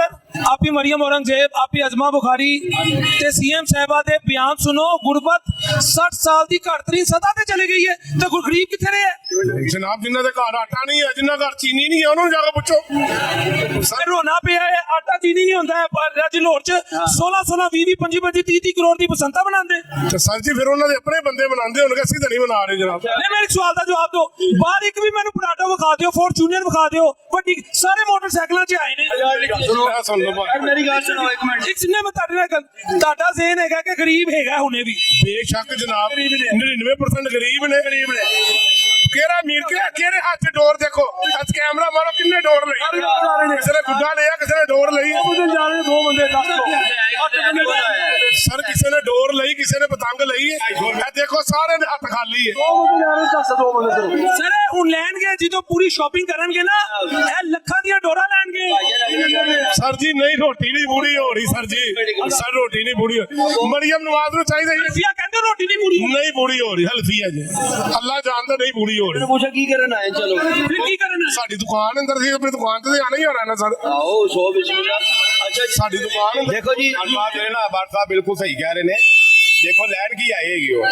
ਆਪੀ ਮਰੀਮ ਔਰੰਗਜ਼ੇਬ ਆਪੀ ਅਜ਼ਮਾ ਬੁਖਾਰੀ ਤੇ ਸੀਐਮ ਸਾਹਿਬਾ ਦੇ ਬਿਆਨ ਸੁਣੋ। ਗੁਰਬਤ 60 ਸਾਲ ਦੀ ਘਟਤਰੀ ਸਦਾ ਤੇ ਚਲੀ ਗਈ ਹੈ ਤੇ ਗਰੀਬ ਕਿੱਥੇ ਰਹੇ? ਜਨਾਬ ਜਿਨ੍ਹਾਂ ਦੇ ਘਰ ਆਟਾ ਨਹੀਂ ਹੈ, ਜਿਨ੍ਹਾਂ ਘਰ ਚੀਨੀ ਨਹੀਂ ਹੈ, ਉਹਨਾਂ ਨੂੰ ਜਾ ਕੇ ਪੁੱਛੋ। ਸਰ ਰੋਣਾ ਪਿਆ ਹੈ, ਆਟਾ ਚੀਨੀ ਨਹੀਂ ਹੁੰਦਾ ਹੈ, ਪਰ ਅੱਜ ਲਾਹੌਰ ਚ 16 20 25 30 ਕਰੋੜ ਦੀ ਬਸੰਤਾ ਬਣਾਉਂਦੇ। ਤੇ ਸਰ ਜੀ ਫਿਰ ਉਹਨਾਂ ਦੇ ਆਪਣੇ ਬੰਦੇ ਬਣਾਉਂਦੇ ਹੋਣਗੇ, ਅਸੀਂ ਤਾਂ ਨਹੀਂ ਬਣਾ ਰਹੇ ਜਨਾਬ। ਨਹੀਂ ਮੇਰੇ ਸਵਾਲ ਦਾ ਜਵਾਬ ਦਿਓ। ਬਾਹਰ ਇੱਕ ਵੀ ਮੈਨੂੰ ਪਰਾਟੋ ਵਿਖਾ ਦਿਓ, ਫੋਰਚੂਨਰ ਵਿਖਾ ਦਿਓ, ਵੱਡੀ ਸਾਰੇ ਮੋਟਰਸਾਈਕਲਾਂ 'ਚ ਆਏ ਨੇ। ਸੁਣ ਲਓ ਭਾਈ, मेरी गल सुनो एक मिनट। ਇੱਕ ਜਿੰਨੇ ਮੈਂ ਤੁਹਾਡੇ ਨਾਲ ਤੁਹਾਡਾ ਜ਼ੇਨ ਹੈਗਾ ਕਿ ਗਰੀਬ ਹੈਗਾ ਹੁਣੇ ਵੀ। ਬੇਸ਼ੱਕ ਜਨਾਬ 99% ਗਰੀਬ ਨੇ। ਕਿਹੜਾ ਅਮੀਰ ਕਿਹੜੇ ਹੱਥ 'ਚ ਡੋਰ ਦੇਖੋ, ਅੱਜ ਕੈਮਰਾ ਮਾਰੋ ਕਿੰਨੇ ਡੋਰ ਲਈ। ਕਿਸੇ ਨੇ ਗੁੱਡਾ ਲਿਆ, ਕਿਸੇ ਨੇ ਡੋਰ ਲਈ। ਦੋ ਬੰਦੇ ਸਰ ਕਿਸੇ ਨੇ ਡੋਰ ਲਈ, ਕਿਸੇ ਨੇ ਪਤੰਗ ਲਈ। ਇਹ ਦੇਖੋ ਸਾਰੇ ਦੇ ਹੱਥ ਖਾਲੀ ਹੈ। ਸਰ ਹੁਣ ਲੈਣਗੇ ਜਦੋਂ ਪੂਰੀ ਸ਼ਾਪਿੰਗ ਕਰਨਗੇ ਨਾ, ਇਹ ਲੱਖਾਂ ਦੀਆਂ ਡੋਰਾਂ ਲੈਣਗੇ। ਸਰ ਜੀ ਨਹੀਂ, ਰੋਟੀ ਨਹੀਂ ਪੂਰੀ ਹੋ ਰਹੀ ਸਰ ਜੀ। ਸਰ ਰੋਟੀ ਨਹੀਂ ਪੂਰੀ ਹੋ ਰਹੀ। ਮਰੀਮ ਨਵਾਜ਼ ਨੂੰ ਚਾਹੀਦਾ ਸੀ, ਹਲਫੀਆ ਕਹਿੰਦੇ ਰੋਟੀ ਨਹੀਂ ਪੂਰੀ ਨਹੀਂ ਪੂਰੀ ਹੋ ਰਹੀ। ਹਲਫੀ ਹੈ ਜੀ, ਅੱਲਾ ਜਾਣਦਾ ਨਹੀਂ ਪੂਰੀ ਹੋ ਰਹੀ। पूछा की करना है? चलो ਫਿਰ ਕੀ ਕਰਨਾ? ਸਾਡੀ ਦੁਕਾਨ ਅੰਦਰ ਸੀ, ਆਪਣੀ ਦੁਕਾਨ ਤੇ ਆਣਾ ਹੀ ਆਣਾ ਨਾ ਸਰ। आओ 100 बिस्मिल्लाह। अच्छा जी ਸਾਡੀ ਦੁਕਾਨ ਅੰਦਰ देखो जी, ਬਾਤ ਜਿਹੜੇ ਨਾ ਬਾਟ ਸਾਹਿਬ ਬਿਲਕੁਲ ਸਹੀ ਕਹਿ ਰਹੇ ਨੇ। ਦੇਖੋ ਲੈਣ ਕੀ ਆਏਗੀ ਉਹ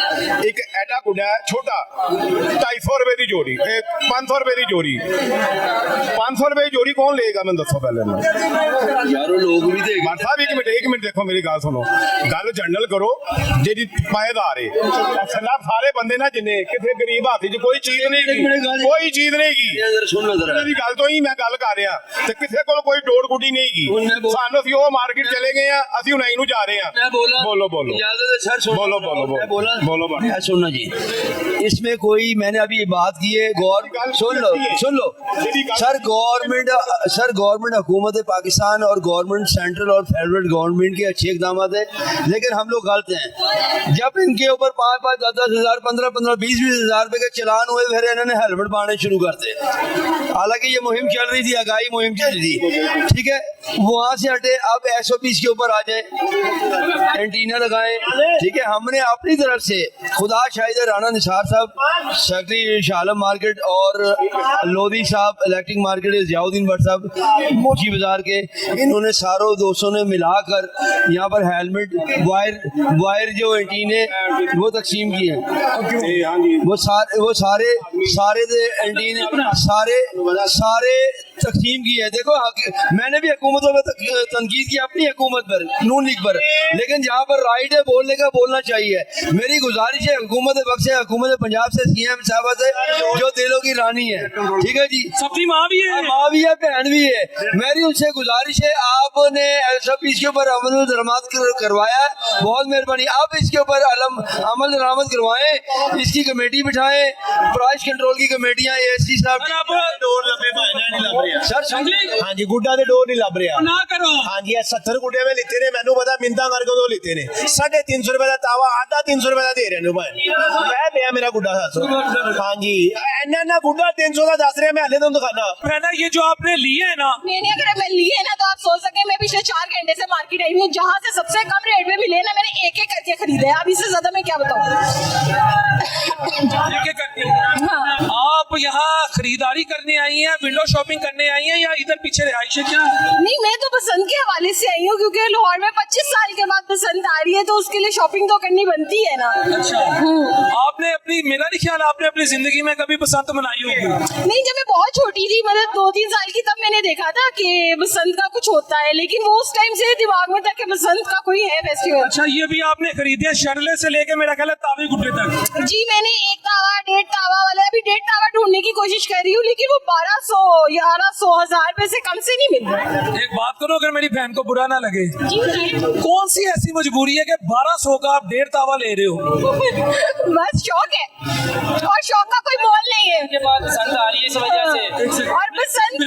ਇੱਕ ਐਡਾ ਗੁੱਡਾ ਛੋਟਾ 250 ਰੁਪਏ ਦੀ ਜੋੜੀ ਤੇ 500 ਰੁਪਏ ਦੀ ਜੋੜੀ। 500 ਰੁਪਏ ਦੀ ਜੋੜੀ ਕੌਣ ਲਏਗਾ ਮੈਨੂੰ ਦੱਸੋ ਪਹਿਲੇ। यार वो लोग भी देख ਬਾਟ ਸਾਹਿਬ ਇੱਕ ਮਿੰਟ ਦੇਖੋ, ਮੇਰੀ ਗੱਲ ਸੁਣੋ, ਗੱਲ ਜਨਰਲ ਕਰੋ ਜਿਹੜੀ ਪਾਏਦਾਰ ਏ। ਖਿਲਾਫ ਸਾਰੇ ਬੰਦੇ ਨਾ ਜਿੰਨੇ ਕਿਤੇ ਗਰੀਬ ਹੱਥ 'ਚ ਕੋਈ ਚੀਜ਼ ਨਹੀਂ ਹੈਗੀ, ਕੋਈ ਚੀਜ਼ ਨਹੀਂ ਹੈਗੀ। इधर सुन लो जरा। ਦੀ ਗੱਲ ਤੋਂ ਹੀ ਮੈਂ ਗੱਲ ਕਰ ਰਿਹਾ ਤੇ ਕਿਸੇ ਕੋਲ ਕੋਈ ਡੋਰ ਗੁੱਡੀ ਨਹੀਂ ਹੈਗੀ। ਸਾਨੂੰ ਅਸੀਂ ਉਹ ਮਾਰਕੀਟ ਚਲੇ ਗਏ ਆ, ਅਸੀਂ ਹੁਣ ਨੂੰ ਜਾ ਰਹੇ ਆ। मैं बोला बोलो इजाजत है सर। सुन बोलो मैं बोला बोलो मैं सुनना जी। इसमें कोई मैंने अभी बात की है गौर सुन लो सर। गवर्नमेंट हुकूमत पाकिस्तान और गवर्नमेंट सेंट्रल और फेडरल गवर्नमेंट के अच्छे इकदाम है, लेकिन हम लोग गलत हैं। जब इनके ऊपर 5-5 10-10 हज़ार 15-15 20-20 हज़ार रुपए के चलान हुए, फिर इन्होंने हेलमेट बांटने शुरू करते। हालांकि ये मुहिम चल रही थी, आगाही मुहिम चल रही थी, ठीक है। वहां से हटे, अब SOPs के ऊपर आ जाए, एंटीना लगाए, ठीक है। हमने अपनी तरफ से खुदा शाहिद राणा निसार साहब सेक्रेटरी शालम मार्केट और लोधी साहब इलेक्ट्रिक मार्केट जियाउद्दीन भट्ट साहब मोची बाजार के, इन्होंने सारों दोस्तों ने मिलाकर यहाँ पर हेलमेट वायर जो एंटीने वो तकसीम किए हैं। वो सारे एंटीने सारे तकसीम की है। देखो मैंने भी हुकूमतों पर तनकीद की, अपनी हुकूमत पर, नून लीग पर, लेकिन जहाँ पर राइट है बोलने का बोलना चाहिए। मेरी गुजारिश है हुकूमत वक्त से, हुकूमत पंजाब से, CM साहबा से, जो दिलों की रानी है, ठीक है जी, सबकी माँ भी है, माँ भी है, बहन भी है। मेरी उनसे गुजारिश है, आपने सब इसके ऊपर अमल दरामद करवाया है, बहुत मेहरबानी। आप इसके ऊपर अमल दरामद करवाएं, इसकी कमेटी बिठाएं, प्राइस कंट्रोल की कमेटियां एएससी साहब डोर लबे भाई नहीं लग रहा सर सुन हाँ जी गुड्डा दे डोर नहीं लग रहा ना करो हाँ जी 70 गुड्डे में लेते ने मैनू पता मिंता करके दो लेते ने 350 रुपए का तावा आधा 300 रुपए का दे रहे ने भाई मैं दिया मेरा गुड्डा 700 हाँ जी ना गुड्डा 300 का दस रहे मैं हले तुम दिखाना बहना ये जो आपने लिए है ना मैंने अगर मैं लिए ना तो आप सोच सके मैं पिछले 4 घंटे से मार्केट आई हूँ जहाँ से सबसे कम रेट में मिले ना मैंने एक एक करके खरीदे अब इससे ज्यादा मैं क्या बताऊँ। लेके करके हाँ। आप यहाँ खरीदारी करने आई हैं विंडो शॉपिंग करने आई हैं या इधर पीछे रिहाइश है क्या? नहीं मैं तो बसंत के हवाले से आई हूँ क्योंकि लाहौर में 25 साल के बाद बसंत आ रही है तो उसके लिए शॉपिंग तो करनी बनती है ना। अच्छा आपने अपनी मेरा नहीं ख्याल आपने अपनी जिंदगी में कभी बसंत मनाई होगी? नहीं जब मैं बहुत छोटी थी मतलब 2-3 साल की तब मैंने देखा था कि बसंत का कुछ होता है लेकिन वो उस टाइम से दिमाग में था कि बसंत का कोई है फेस्टिवल। अच्छा ये भी आपने खरीदे शरले से लेके मेरा ख्याल है तावी गुड्डे तक? जी मैंने एक तावा 1.5 तावा वाला अभी 1.5 तावा ढूंढने की कोशिश कर रही हूँ लेकिन वो 1200 1100 1000 रुपए से कम से नहीं मिल रहा। एक बात करो अगर मेरी बहन को बुरा ना लगे जी जी कौन सी ऐसी मजबूरी है कि 1200 का आप 1.5 तावा ले रहे हो? बस शौक है और शौक का कोई मोल नहीं है के बाद पसंद आ रही है इस वजह से और बसंत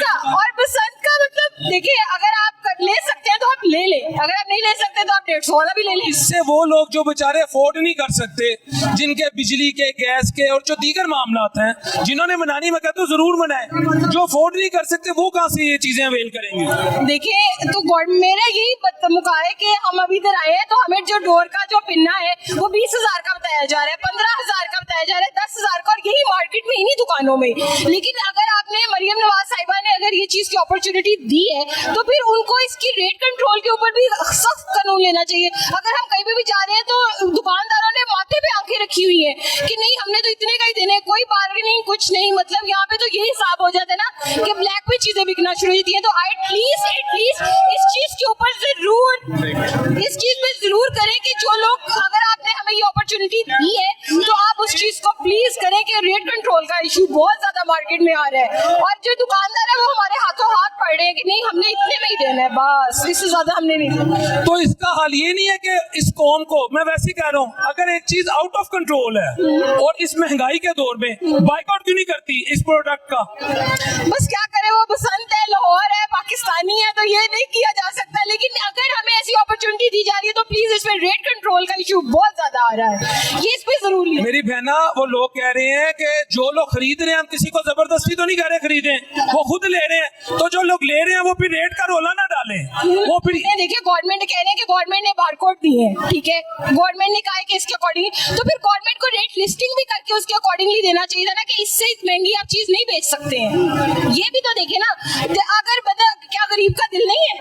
का मतलब देखिए अगर आप ले सकते हैं तो आप ले लें अगर आप नहीं ले सकते तो आप 150 वाला भी ले लें। इससे वो लोग जो बेचारे अफोर्ड नहीं कर सकते जिनके बिजली के गैस के और जो दीगर मामलात हैं जिन्होंने मनानी मैं कहता हूँ जरूर मनाए जो अफोर्ड नहीं कर सकते वो कहाँ से ये चीजें अवेल करेंगे? देखिए तो मेरा यही मुका है कि हम अभी इधर आए हैं तो हमें जो डोर का जो पिन्ना है वो 20,000 का बताया जा रहा है 15,000 का बताया जा रहा है 10,000 का और यही मार्केट में इन्हीं दुकानों में। लेकिन अगर आपने मरियम नवाज साहिबा ने अगर ये चीज की अपॉर्चुनिटी दी है तो फिर उनको इसकी रेट कंट्रोल के ऊपर भी सख्त कानून लेना चाहिए। अगर हम कहीं भी जा रहे हैं तो दुकानदारों ने माथे पे आंखें रखी हुई है कि नहीं हमने तो इतने का ही देने कोई बार्गेनिंग कुछ नहीं मतलब यहाँ पे तो यही हिसाब हो जाता है ना कि ब्लैक पे चीजें बिकना शुरू होती है। तो एटलीस्ट इस चीज के ऊपर इस चीज में जरूर करें कि जो लोग अगर आपने हमें ये अपॉर्चुनिटी दी है तो आप उस चीज को प्लीज करें कि रेट कंट्रोल का इशू बहुत ज्यादा मार्केट में आ रहा है और जो दुकानदार है वो हमारे हाथों हाथ पड़ रहे हैं कि नहीं हमने इतने में ही देना है बस इससे ज्यादा हमने नहीं देना। तो इसका हाल ये नहीं है कि इस कौम को मैं वैसे ही कह रहा हूँ अगर एक चीज आउट ऑफ कंट्रोल है और इस महंगाई के दौर में बाइकआउट क्यों नहीं करती इस प्रोडक्ट का? बस क्या करे वो बसंत है लाहौर है पाकिस्तानी है तो ये नहीं किया जा सकता लेकिन अगर हमें ऐसी अपॉर्चुनिटी दी जा रही है तो प्लीज इसमें रेट कंट्रोल का इशू बहुत ज्यादा आ रहा है ये इस पे जरूरी है। मेरी बहना वो लोग कह रहे हैं कि जो लोग खरीद रहे हैं हम किसी को जबरदस्ती तो नहीं कह रहे खरीदें वो खुद ले रहे हैं तो जो लोग ले रहे हैं वो फिर रेट का रोला ना डालें वो फिर देखिए गवर्नमेंट कह रहे हैं कि गवर्नमेंट ने बारकोड दिए हैं ठीक है गवर्नमेंट ने कहा है कि इसके अकॉर्डिंग तो फिर गवर्नमेंट को रेट लिस्टिंग भी करके उसके अकॉर्डिंगली देना चाहिए था ना कि इससे महंगी आप चीज नहीं बेच सकते हैं। ये भी तो देखिए ना अगर क्या गरीब का दिल नहीं है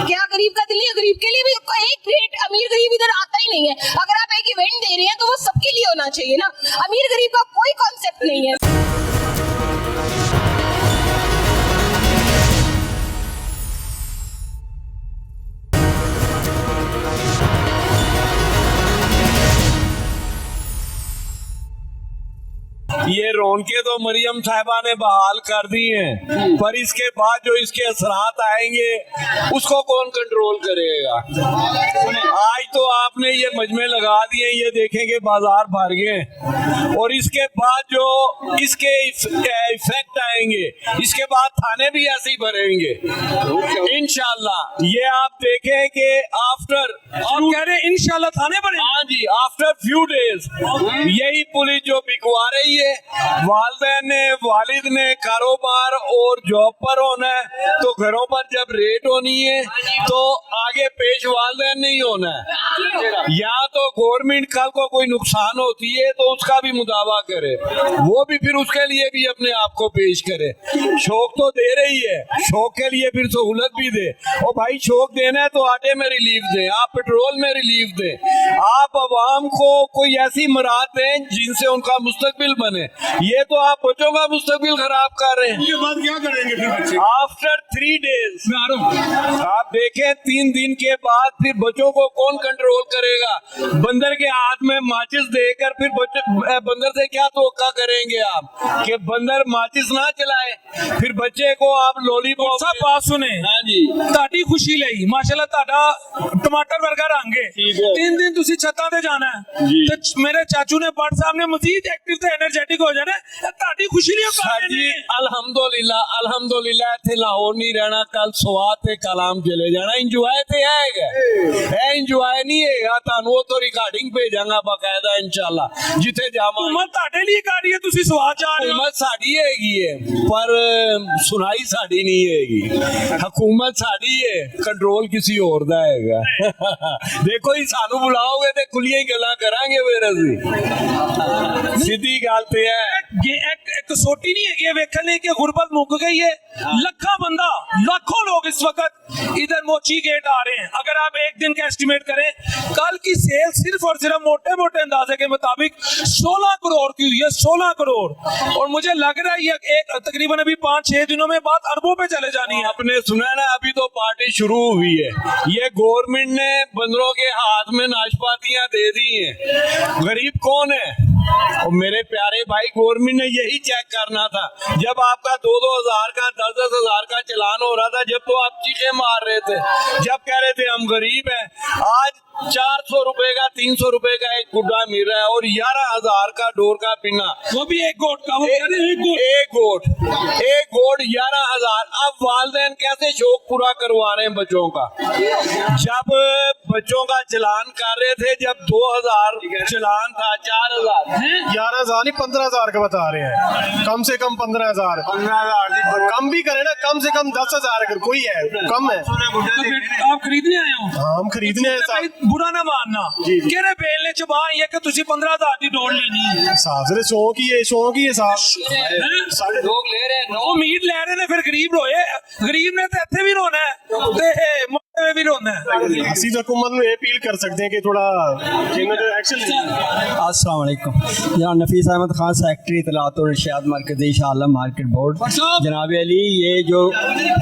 क्या गरीब का दिल नहीं है गरीब के लिए भी एक रेट अमीर गरीब इधर आता ही नहीं है। अगर आप एक इवेंट दे रहे हैं तो वो सबके लिए होना चाहिए ना अमीर गरीब का कोई कॉन्सेप्ट नहीं है। ये रौनके तो मरियम साहिबा ने बहाल कर दी हैं पर इसके बाद जो इसके असरात आएंगे उसको कौन कंट्रोल करेगा? आज तो आपने ये मजमे लगा दिए ये देखेंगे बाजार भर गए और इसके बाद जो इसके इफेक्ट आएंगे इसके बाद थाने भी ऐसे ही भरेंगे इंशाल्लाह। ये आप देखें कि आफ्टर आप कह रहे हैं इंशाल्लाह थाने भरे? हाँ जी आफ्टर फ्यू डेज यही पुलिस जो बिकवा रही है वालिदैन ने वालिद ने कारोबार और जॉब पर होना है तो घरों पर जब रेट होनी है तो आगे पेश वालिदैन नहीं होना है या तो गवर्नमेंट कल को कोई नुकसान होती है तो उसका भी मुदावा करे वो भी फिर उसके लिए भी अपने आप को पेश करे। शौक तो दे रही है शौक के लिए फिर सहूलत भी दे और भाई शौक देना है तो आटे में रिलीफ दें आप पेट्रोल में रिलीफ दें आप अवाम को कोई ऐसी मराद दें जिनसे उनका मुस्तकबिल बने। ये तो आप बच्चों का मुस्तकबिल खराब कर रहे हैं। बाद क्या करेंगे फिर बच्चे? आफ्टर 3 डेज आप देखें 3 दिन के बाद फिर बच्चों को कौन कंट्रोल करेगा? बंदर के हाथ में माचिस देकर फिर बंदर से क्या तवक्का करेंगे आप कि बंदर माचिस ना चलाए? फिर बच्चे को आप लॉलीपॉप सब बात सुने हाँ जी ਤੁਹਾਡੀ ਖੁਸ਼ੀ ਲਈ ਮਾਸ਼ਾਅੱਲਾ ਤੁਹਾਡਾ ਟਮਾਟਰ ਵਰਗਾ ਰੰਗ ਹੈ ਠੀਕ ਹੈ। 3 ਦਿਨ ਤੁਸੀਂ ਛੱਤਾਂ ਤੇ ਜਾਣਾ ਹੈ ਤੇ ਮੇਰੇ ਚਾਚੂ ਨੇ ਬੱਟ ਸਾਹਿਬ ਨੇ ਮਜ਼ੀਦ ਐਕਟਿਵ ਤੇ એનર્ਜੈਟਿਕ ਹੋ ਜਾਣਾ ਇਹ ਤੁਹਾਡੀ ਖੁਸ਼ੀ ਲਈ ਕਰ ਰਹੇ ਸਾਡੀ ਨੇ ਅਲਹਮਦੁਲਿਲਾ ਇੱਥੇ ਲਾਹੌਰ ਨਹੀਂ ਰਹਿਣਾ ਕੱਲ ਸਵਾਤ ਤੇ ਕਲਾਮ ਚਲੇ ਜਾਣਾ ਇੰਜੋਏ ਤੇ ਆਏਗਾ ਇਹ ਇੰਜੋਏ ਨਹੀਂ ਹੈਗਾ ਤੁਹਾਨੂੰ ਉਹ ਤੋਂ ਰਿਕਾਰਡਿੰਗ ਭੇਜਾਂਗਾ ਬਕਾਇਦਾ ਇਨਸ਼ਾਅੱਲਾ ਜਿੱਥੇ ਜਾਵਾਂਗੇ ਹੁਕੂਮਤ ਤੁਹਾਡੇ ਲਈ ਕਰ ਰਹੀ ਹੈ ਤੁਸੀਂ ਸਵਾਦ ਚਾਹ ਰਹੇ ਹੋ हुकूमत साड़ी हैगी है पर सुनाई साड़ी नहीं हैगी हुकूमत साड़ी है कंट्रोल किसी और दा हैगा देखो ही सानू बुलाओगे ते खुलियां ही गल्लां करांगे फिर ਅਸੀਂ ਸਿੱਧੀ ਗੱਲ ਤੇ ਹੈ ये एक सोटी नहीं है ये वेखन नहीं कि गुर्बत मुक गई है लखा बंदा लाखों लोग इस वक्त इधर मोची गेट आ रहे हैं अगर आप एक दिन का एस्टिमेट करें कल की सेल सिर्फ और सिर्फ मोटे मोटे अंदाजे के मुताबिक 16 करोड़ की हुई है 16 करोड़ और मुझे लग रहा है ये एक तकरीबन अभी 5-6 दिनों में बात अरबों पे चले जानी है आपने सुना ना अभी तो पार्टी शुरू हुई है ये गवर्नमेंट ने बंदरों के हाथ में नाशपातियां दे दी हैं गरीब कौन है और मेरे प्यारे भाई गवर्नमेंट ने यही चेक करना था जब आपका 2-2 हजार का 10-10 हजार का चलान हो रहा था जब तो आप चीखे मार रहे थे जब कह रहे थे हम गरीब हैं आज 400 रुपए का 300 रुपए का एक गुड्डा मिल रहा है और 11,000 का डोर का पिन्ना वो भी एक गोट का वो कह रहे हैं एक गोट 11,000 अब वालिदैन कैसे शौक पूरा करवा रहे हैं बच्चों का जब बच्चों का चलान कर रहे थे जब 2,000 चलान था 4,000 11,000 नहीं 15,000 का बता रहे हैं कम से कम 15,000 कम भी करे ना कम से कम 10,000 अगर कोई है कम है तो फिर आप खरीदने आए हो हाँ, हम खरीदने हैं साहब बुरा ना मानना केरे बेलने च बाहर ये कि तुसी 15,000 दी डोर लेनी है साहब से शौक ही है साहब लोग ले रहे हैं ਉਹ ਉਮੀਦ ਲੈ ਰਹੇ ਨੇ ਫਿਰ ਗਰੀਬ ਰੋਏ ਗਰੀਬ ਨੇ ਤੇ ਇੱਥੇ ਵੀ ਰੋਣਾ ਹੈ ਤੇ ਮੋਟੇ ਨੇ ਵੀ ਰੋਣਾ ਹੈ ਅਸੀਂ ਤਾਂ हुकूमत ਨੂੰ ਇਹ अपील कर सकते हैं कि थोड़ा एक्शन अस्सलाम वालेकुम जनाब नफीस अहमद खान सेक्रेटरी इतलात और इरशाद मरकज़ी शाह आलम मार्केट बोर्ड जनाब अली ये जो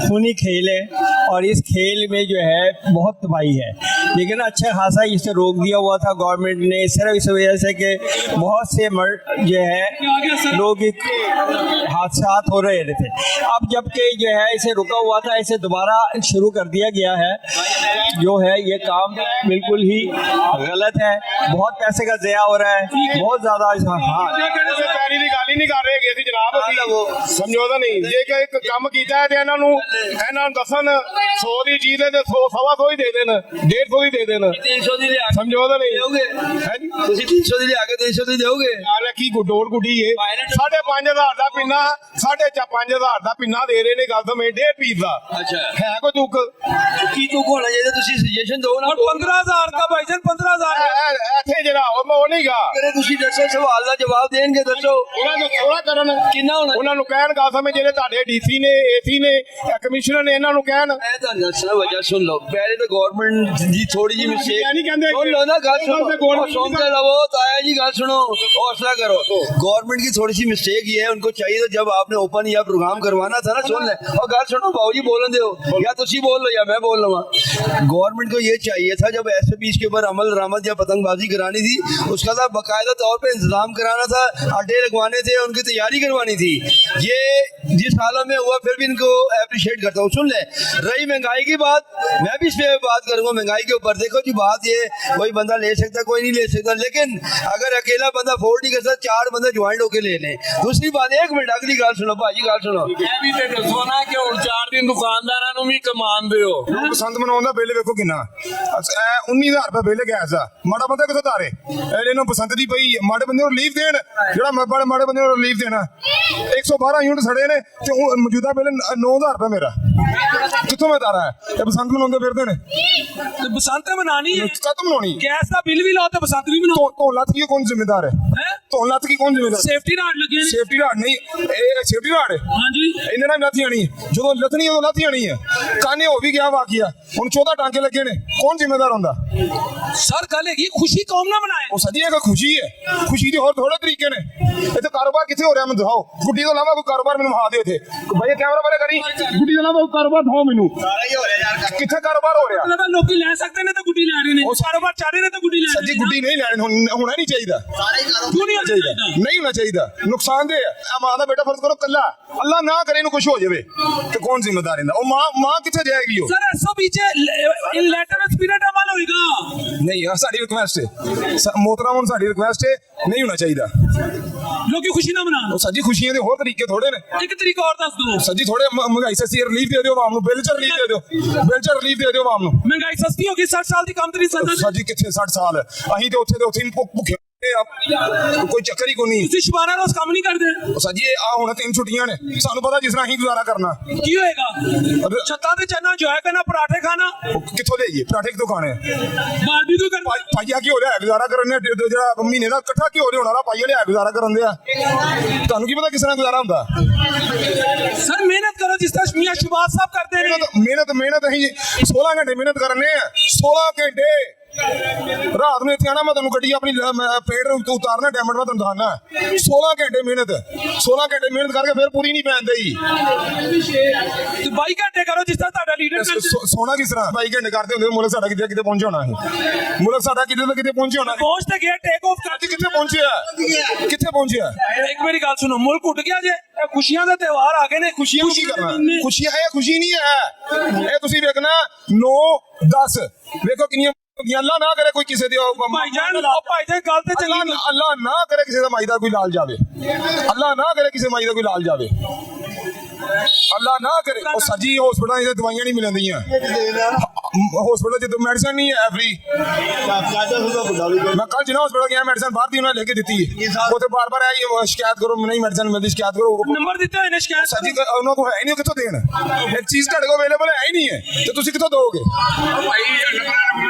खूनी खेल है और इस खेल में जो है बहुत तबाही है लेकिन अच्छा खासा इसे रोक दिया हुआ था गवर्नमेंट ने सिर्फ इस वजह से कि बहुत से जो है लोग हादसा हो रहे थे अब जबकि जो है इसे रुका हुआ था इसे दोबारा शुरू कर दिया गया है जो है ये काम बिल्कुल ही गलत है बहुत पैसे का ज़या हो रहा है बहुत ज़्यादा हाँ ਪੈਰੀ ਦੀ ਗੱਲ ਹੀ ਨਹੀਂ ਕਰ ਰਹੇ ਹੈਗੇ ਅਸੀਂ ਜਨਾਬ ਅਸੀਂ ਸਮਝੋਦਾ ਨਹੀਂ ਜੇ ਕਿ ਇੱਕ ਕੰਮ ਕੀਤਾ ਹੈ ਤੇ ਇਹਨਾਂ ਨੂੰ ਦੱਸਣ 100 ਦੀ ਚੀਜ਼ ਹੈ ਤੇ 100 ਹੀ ਦੇ ਦੇਣ 150 ਦੀ ਦੇ ਦੇਣ 300 ਦੀ ਲਿਆ ਸਮਝੋਦਾ ਨਹੀਂ दोगे ਹੈ ਜੀ ਤੁਸੀਂ 300 ਦੀ ਲਿਆ ਕੇ 300 ਦੀ ਦਿਓਗੇ ਨਾਲੇ ਕੀ ਗੁੱਡੋੜ ਗੁੱਡੀ ਏ 5,500 ਦਾ ਪਿੰਨਾ 5,500 ਦਾ ਪਿੰਨਾ ਦੇ ਰਹੇ ਨੇ ਗੱਲ ਤੋਂ ਮੈਂ 1.5 ਪੀਸ ਦਾ ਅੱਛਾ ਹੈ ਕੋਈ ਤੁਕ ਕੀ ਤੂੰ ਹੋਣਾ ਚਾਹੀਦਾ ਤੁਸੀਂ ਸੁਜੈਸ਼ਨ ਦਿਓ ਨਾ और 15,000 का भाईजान 15,000 ਇੱਥੇ ਜਿਹੜਾ ਉਹ ਨਹੀਂਗਾ ਕਰੇ ਤੁਸੀਂ ਦੱਸੋ ਸਵਾਲ ਦਾ ਜਵਾਬ ਦੇਣਗੇ ਦੱਸੋ ਉਹਨਾਂ ਨੂੰ ਥੋੜਾ ਕਰਨ ਕਿੰਨਾ ਹੋਣਾ ਉਹਨਾਂ ਨੂੰ ਕਹਿਣ ਗੱਲ ਸਮੇਂ ਜਿਹੜੇ ਤੁਹਾਡੇ ਡੀਸੀ ਨੇ ਏਸੀ ਨੇ ਕਮਿਸ਼ਨਰ ਨੇ ਇਹਨਾਂ ਨੂੰ ਕਹਿਣ ਮੈਂ ਤਾਂ ਦੱਸਣਾ ਵਜ੍ਹਾ ਸੁਣ ਲਓ ਪਹਿਲੇ ਤਾਂ ਗਵਰਨਮੈਂਟ ਦੀ ਥੋੜੀ ਜਿਹੀ ਮਿਸਟੇਕ ਨਹੀਂ ਕਹਿੰਦੇ सुन लो ना गल सुनो सुनते रहो ताया जी गल सुनो हौसला करो गवर्नमेंट की थोड़ी सी मिस्टेक ये है उनको चाहिए तो जब आपने ओपन या प्रोग्राम करवाना था ना सुन ले और गल सुनो बाबू जी बोलन दो या तुसी बोल लो या मैं बोल लूँगा गवर्नमेंट को ये चाहिए था जब SPs के ऊपर अमल दरामद या पतंगबाजी करानी थी उसका था बाकायदा तौर पर इंतजाम कराना था अड्डे लगवाने थे उनकी तैयारी करवानी थी ये जिस हालत में हुआ फिर भी इनको अप्रिशिएट करता हूँ सुन ले रही महंगाई की बात मैं भी इस पर बात करूँगा महंगाई के ऊपर देखो जी बात ये कोई बंदा ले सकता कोई नहीं ले सकता लेकिन अगर अकेला बंदा अफोर्ड नहीं कर सकता 4 बंदे ज्वाइंट होके ले लें दूसरी बात 1 मिनट अगली गल सुनो भाजी गल सुनो ये भी ते दसो ना कि हुण 4 दिन दुकानदारां नूं भी कमान दिओ ਬਸੰਤ ਮਨਾਉਣ ਦਾ ਬਿੱਲ ਵੇਖੋ ਕਿੰਨਾ 19,000 ਰੁਪਏ ਬਿੱਲ ਗੈਸ ਦਾ ਮਾੜਾ ਬੰਦਾ ਕਿੱਥੋਂ ਤਾਰੇ ਇਹਨੂੰ ਬਸੰਤ ਦੀ ਪਈ ਮਾੜੇ ਬੰਦੇ ਨੂੰ ਰਿਲੀਫ ਦੇਣ ਜਿਹੜਾ ਮਾੜੇ ਬੰਦੇ ਨੂੰ ਰਿਲੀਫ ਦੇਣਾ 112 ਯੂਨਿਟ ਸੜੇ ਨੇ ਤੇ ਉਹ ਮੌਜੂਦਾ ਬਿੱਲ 9,000 ਰੁਪਏ ਮੇਰਾ ਕਿੱਥੋਂ ਮੈਂ ਤਾਰਾ ਹੈ ਇਹ ਬਸੰਤ ਮਨਾਉਂਦੇ ਫਿਰਦੇ ਨੇ तो बसंत मनानी है ਕਦੋਂ ਮਨਾਉਣੀ गैस का बिल भी लाओ तो बसंत भी मनाओ ਧੋਣ ਲੱਤ ਕੀ ਕੌਣ ਜ਼ਿੰਮੇਦਾਰ ਹੈ हैं ਧੋਣ ਲੱਤ ਕੀ ਕੌਣ ਜ਼ਿੰਮੇਦਾਰ सेफ्टी राड लगे ने ਸੇਫਟੀ ਰਾਡ ਨਹੀਂ ਇਹ ਸੇਫਟੀ ਰਾਡ ਹੈ हाँ जी ਇਹਨਾਂ ਨਾਲ ਲੱਥੀ ਆਣੀ ਜਦੋਂ ਲੱਥਣੀ ਉਦੋਂ ਲੱਥੀ ਆਣੀ ਹੈ ਕਾਨੇ ਹੋ ਵੀ ਗਿਆ ਵਾਕਿਆ ਹੁਣ 14 ਟਾਂਕੇ ਲੱਗੇ ਨੇ ਕੌਣ ਜ਼ਿੰਮੇਦਾਰ ਹੁੰਦਾ सर गल है खुशी कौम ना मनाए ਉਹ ਸੱਜੀ ਇੱਕ ਖੁਸ਼ੀ ਹੈ ਖੁਸ਼ੀ ਦੇ ਹੋਰ ਥੋੜੇ ਤਰੀਕੇ ਨੇ ਇੱਥੇ ਕਾਰੋਬਾਰ ਕਿੱਥੇ ਹੋ ਰਿਹਾ ਮੈਨੂੰ ਦਿਖਾਓ ਗੁੱਡੀ ਤੋਂ ਇਲਾਵਾ ਕੋਈ ਕਾਰੋਬਾਰ ਮੈਨੂੰ ਵਿਖਾ ਦਿਓ ਇੱਥੇ ਭਾਈ ਕੈਮਰਾ ਬਾਰੇ ਕਰੀ ਗੁੱਡੀ ਤੋਂ ਇਲਾਵਾ ਕੋਈ ਕਾਰੋਬਾਰ ਦਿਖਾਓ ਮੈਨੂੰ ਸਾਰਾ ਹੀ ਹੋ ਰਿਹਾ ਯਾਰ ਕਿੱਥੇ ਕਾਰੋਬਾਰ ਹੋ ਰਿਹਾ मतलब लोग ले सकते ने तो गुड्डी ले रहे ने कारोबार चाह रहे ने तो गुड्डी ले ਸੱਜੀ ਗੁੱਡੀ ਨਹੀਂ ਲੈਣੀ ਹੋਣਾ ਨਹੀਂ ਚਾਹੀਦਾ क्यों नहीं ਹੋਣਾ ਚਾਹੀਦਾ, ਨਹੀਂ ਹੋਣਾ ਚਾਹੀਦਾ, ਨੁਕਸਾਨਦੇਹ ਹੈ। ਇਹ ਮਾਂ ਦਾ ਬੇਟਾ ਫਰਜ਼ ਕਰੋ ਕੱਲਾ, ਅੱਲਾ ਨਾ ਕਰੇ ਇਹਨੂੰ ਕੁਝ ਹੋ ਜਾਵੇ ਤੇ ਕੌਣ ਜ਼ਿੰਮੇਦਾਰ ਇਹਦਾ? ਉਹ ਮਾਂ ਕਿੱਥੇ ਜਾਏਗੀ? ਉਹ सर ऐसा पीछे इन लेटर ऑफ स्पिरिट अमल होएगा। ਨਹੀਂ ਆ ਸਾਡੀ ਰਿਕੁਐਸਟ ਹੈ ਮੋਹਤਰਮ, ਹੁਣ ਸਾਡੀ ਰਿਕੁਐਸਟ ਹੈ, ਨਹੀਂ ਹੋਣਾ ਚਾਹੀਦਾ। लोग की खुशी ना मनान। ਉਹ ਸੱਜੀ ਖੁਸ਼ੀਆਂ ਦੇ ਹੋਰ ਤਰੀਕੇ ਥੋੜੇ ਨੇ एक तरीका और दस दो। ਸੱਜੀ ਥੋੜੇ ਮਹਿੰਗਾਈ ਸਸਤੀ ਰਿਲੀਫ ਦੇ ਦਿਓ ਆਵਾਮ ਨੂੰ, ਬਿੱਲ ਚ ਰਿਲੀਫ ਦੇ ਦਿਓ, ਬਿੱਲ ਚ ਰਿਲੀਫ ਦੇ ਦਿਓ ਆਵਾਮ ਨੂੰ। महंगाई सस्ती होगी, 60 साल की कम तरी सजा। ਸੱਜੀ ਕਿੱਥੇ 60 ਸਾਲ ਅਸੀਂ ਤੇ ਉੱਥੇ ਹੀ ਭੁੱਖੇ ਕੋਈ ਚੱਕਰ ਹੀ ਕੋਈ ਨਹੀਂ। ਤੁਸੀਂ ਸ਼ਬਾਨਾ ਰੋਜ਼ ਕੰਮ ਨਹੀਂ ਕਰਦੇ। ਸੱਜੀ ਆ ਹੁਣ 3 ਛੁੱਟੀਆਂ ਨੇ, ਸਾਨੂੰ ਪਤਾ ਜਿਸ ਤਰ੍ਹਾਂ ਅਸੀਂ ਗੁਜ਼ਾਰਾ ਕਰਨਾ। ਕੀ ਹੋਏਗਾ? ਛੱਤਾਂ ਤੇ ਚੜਨਾ, ਇੰਜੋਏ ਕਰਨਾ, ਪਰਾਠੇ ਖਾਣਾ। ਕਿੱਥੋਂ ਦੇਈਏ ਪਰਾਠੇ? ਕਿੱਥੋਂ ਖਾਣੇ? ਬਾਰਬੀਕਿਊ ਕਰਨਾ। ਪਾਈਆ ਕੀ ਹੋ ਰਿਹਾ ਗੁਜ਼ਾਰਾ ਕਰਨ ਦੇ, ਜਿਹੜਾ ਮਹੀਨੇ ਦਾ ਇਕੱਠਾ ਕੀ ਹੋ ਰਿਹਾ ਹੋਣਾ, ਪਾਈਆ ਲਿਆ ਗੁਜ਼ਾਰਾ ਕਰਨ ਦੇ ਆ। ਤੁਹਾਨੂੰ ਕੀ ਪਤਾ ਕਿਸ ਤਰ੍ਹਾਂ ਗੁਜ਼ਾਰਾ ਹੁੰਦਾ? ਸਰ ਮਿਹਨਤ ਕਰੋ ਜਿਸ ਤਰ੍ਹਾਂ ਮੀਆਂ ਸ਼ਬਾਜ਼ ਸਾਹਿਬ ਕਰਦੇ ਨੇ। ਮਿਹਨਤ ਅਸੀਂ 16 ਘੰਟੇ ਮਿਹਨਤ ਕਰਨੇ ਆ, 16 ਘੰਟੇ ਰਾਤ ਨੂੰ ਇੱਥੇ ਆਣਾ, ਮੈਂ ਤੁਹਾਨੂੰ ਗੱਡੀ ਆਪਣੀ ਪੇੜ ਤੋਂ ਉਤਾਰਨਾ, ਡੈਮਟ ਮੈਂ ਤੁਹਾਨੂੰ ਦਿਖਾਣਾ। 16 ਘੰਟੇ ਮਿਹਨਤ, 16 ਘੰਟੇ ਮਿਹਨਤ ਕਰਕੇ ਫਿਰ ਪੂਰੀ ਨਹੀਂ ਪੈਂਦੀ ਜੀ। ਤੇ 22 ਘੰਟੇ ਕਰੋ ਜਿਸ ਤਰ੍ਹਾਂ ਤੁਹਾਡਾ ਲੀਡਰ ਕਰਦੇ। ਸੋਨਾ ਕਿਸ ਤਰ੍ਹਾਂ 22 ਘੰਟੇ ਕਰਦੇ ਹੁੰਦੇ? ਮੁਲਕ ਸਾਡਾ ਕਿਤੇ ਪਹੁੰਚਿਆ ਹੋਣਾ ਸੀ, ਮੁਲਕ ਸਾਡਾ ਕਿਤੇ ਨਾ ਕਿਤੇ ਪਹੁੰਚਿਆ ਹੋਣਾ। ਪਹੁੰਚ ਤੇ ਗਿਆ, ਟੇਕ ਆਫ ਕਰ। ਕਿੱਥੇ ਪਹੁੰਚਿਆ? ਕਿੱਥੇ ਪਹੁੰਚਿਆ? ਇੱਕ ਮੇਰੀ ਗੱਲ ਸੁਣੋ, ਮੁਲਕ ਉੱਡ ਗਿਆ ਜੇ। ਖੁਸ਼ੀਆਂ ਦਾ ਤਿਉਹਾਰ ਆ ਗਏ ਨੇ, ਖੁਸ਼ੀਆਂ ਖੁਸ਼ੀ ਕਰਨਾ, ਖੁਸ਼ੀਆਂ ਇਹ ਖੁਸ਼ੀ ਨਹੀਂ ਹੈ। ਇਹ ਤੁਸੀਂ ਵੇਖਣਾ 9 10 ਵੇਖੋ ਕਿੰਨੀਆਂ ਅੱਲਾ ਨਾ ਕਰੇ ਕੋਈ ਕਿਸੇ ਦੇ ਭਾਈਜਾਨ ਗੱਲ ਤੇ ਚੱਲੀ। ਅੱਲਾ ਨਾ ਕਰੇ ਕਿਸੇ ਦਾ ਮਾਈ ਦਾ ਕੋਈ ਲਾਲ ਜਾਵੇ, ਅੱਲਾ ਨਾ ਕਰੇ ਕਿਸੇ ਮਾਈ ਦਾ ਕੋਈ ਲਾਲ ਜਾਵੇ, ਅੱਲਾ ਨਾ ਕਰੇ। ਉਹ ਸੱਜੀ ਹਸਪਤਾਲਾਂ ਦੇ ਦਵਾਈਆਂ ਨਹੀਂ ਮਿਲਦੀਆਂ, ਹਸਪਤਾਲ ਚ ਮੈਡੀਸਨ ਨਹੀਂ ਹੈ ਫ੍ਰੀ। ਮੈਂ ਕੱਲ ਜਿਨਾ ਹਸਪਤਾਲ ਗਿਆ, ਮੈਡੀਸਨ ਬਾਹਰ ਦੀ ਉਹਨਾਂ ਨੇ ਲੈ ਕੇ ਦਿੱਤੀ ਹੈ, ਉੱਥੇ ਬਾਰ-ਬਾਰ ਆਈ ਸ਼ਿਕਾਇਤ ਕਰੋ, ਨਹੀਂ ਮੈਡੀਸਨ ਮਿਲਦੀ, ਸ਼ਿਕਾਇਤ ਕਰੋ। ਨੰਬਰ ਦਿੱਤੇ ਹੋਏ ਨੇ ਸ਼ਿਕਾਇਤ। ਸੱਜੀ ਉਹਨਾਂ ਕੋਲ ਹੈ ਨਹੀਂ, ਕਿੱਥੋਂ ਦੇਣ? ਇੱਕ ਚੀਜ਼ ਤੁਹਾਡੇ ਕੋਲ ਅਵੇਲੇਬਲ ਹੈ ਹੀ ਨਹੀਂ ਹੈ ਤੇ ਤੁਸੀਂ ਕਿੱਥੋਂ ਦੋਗੇ?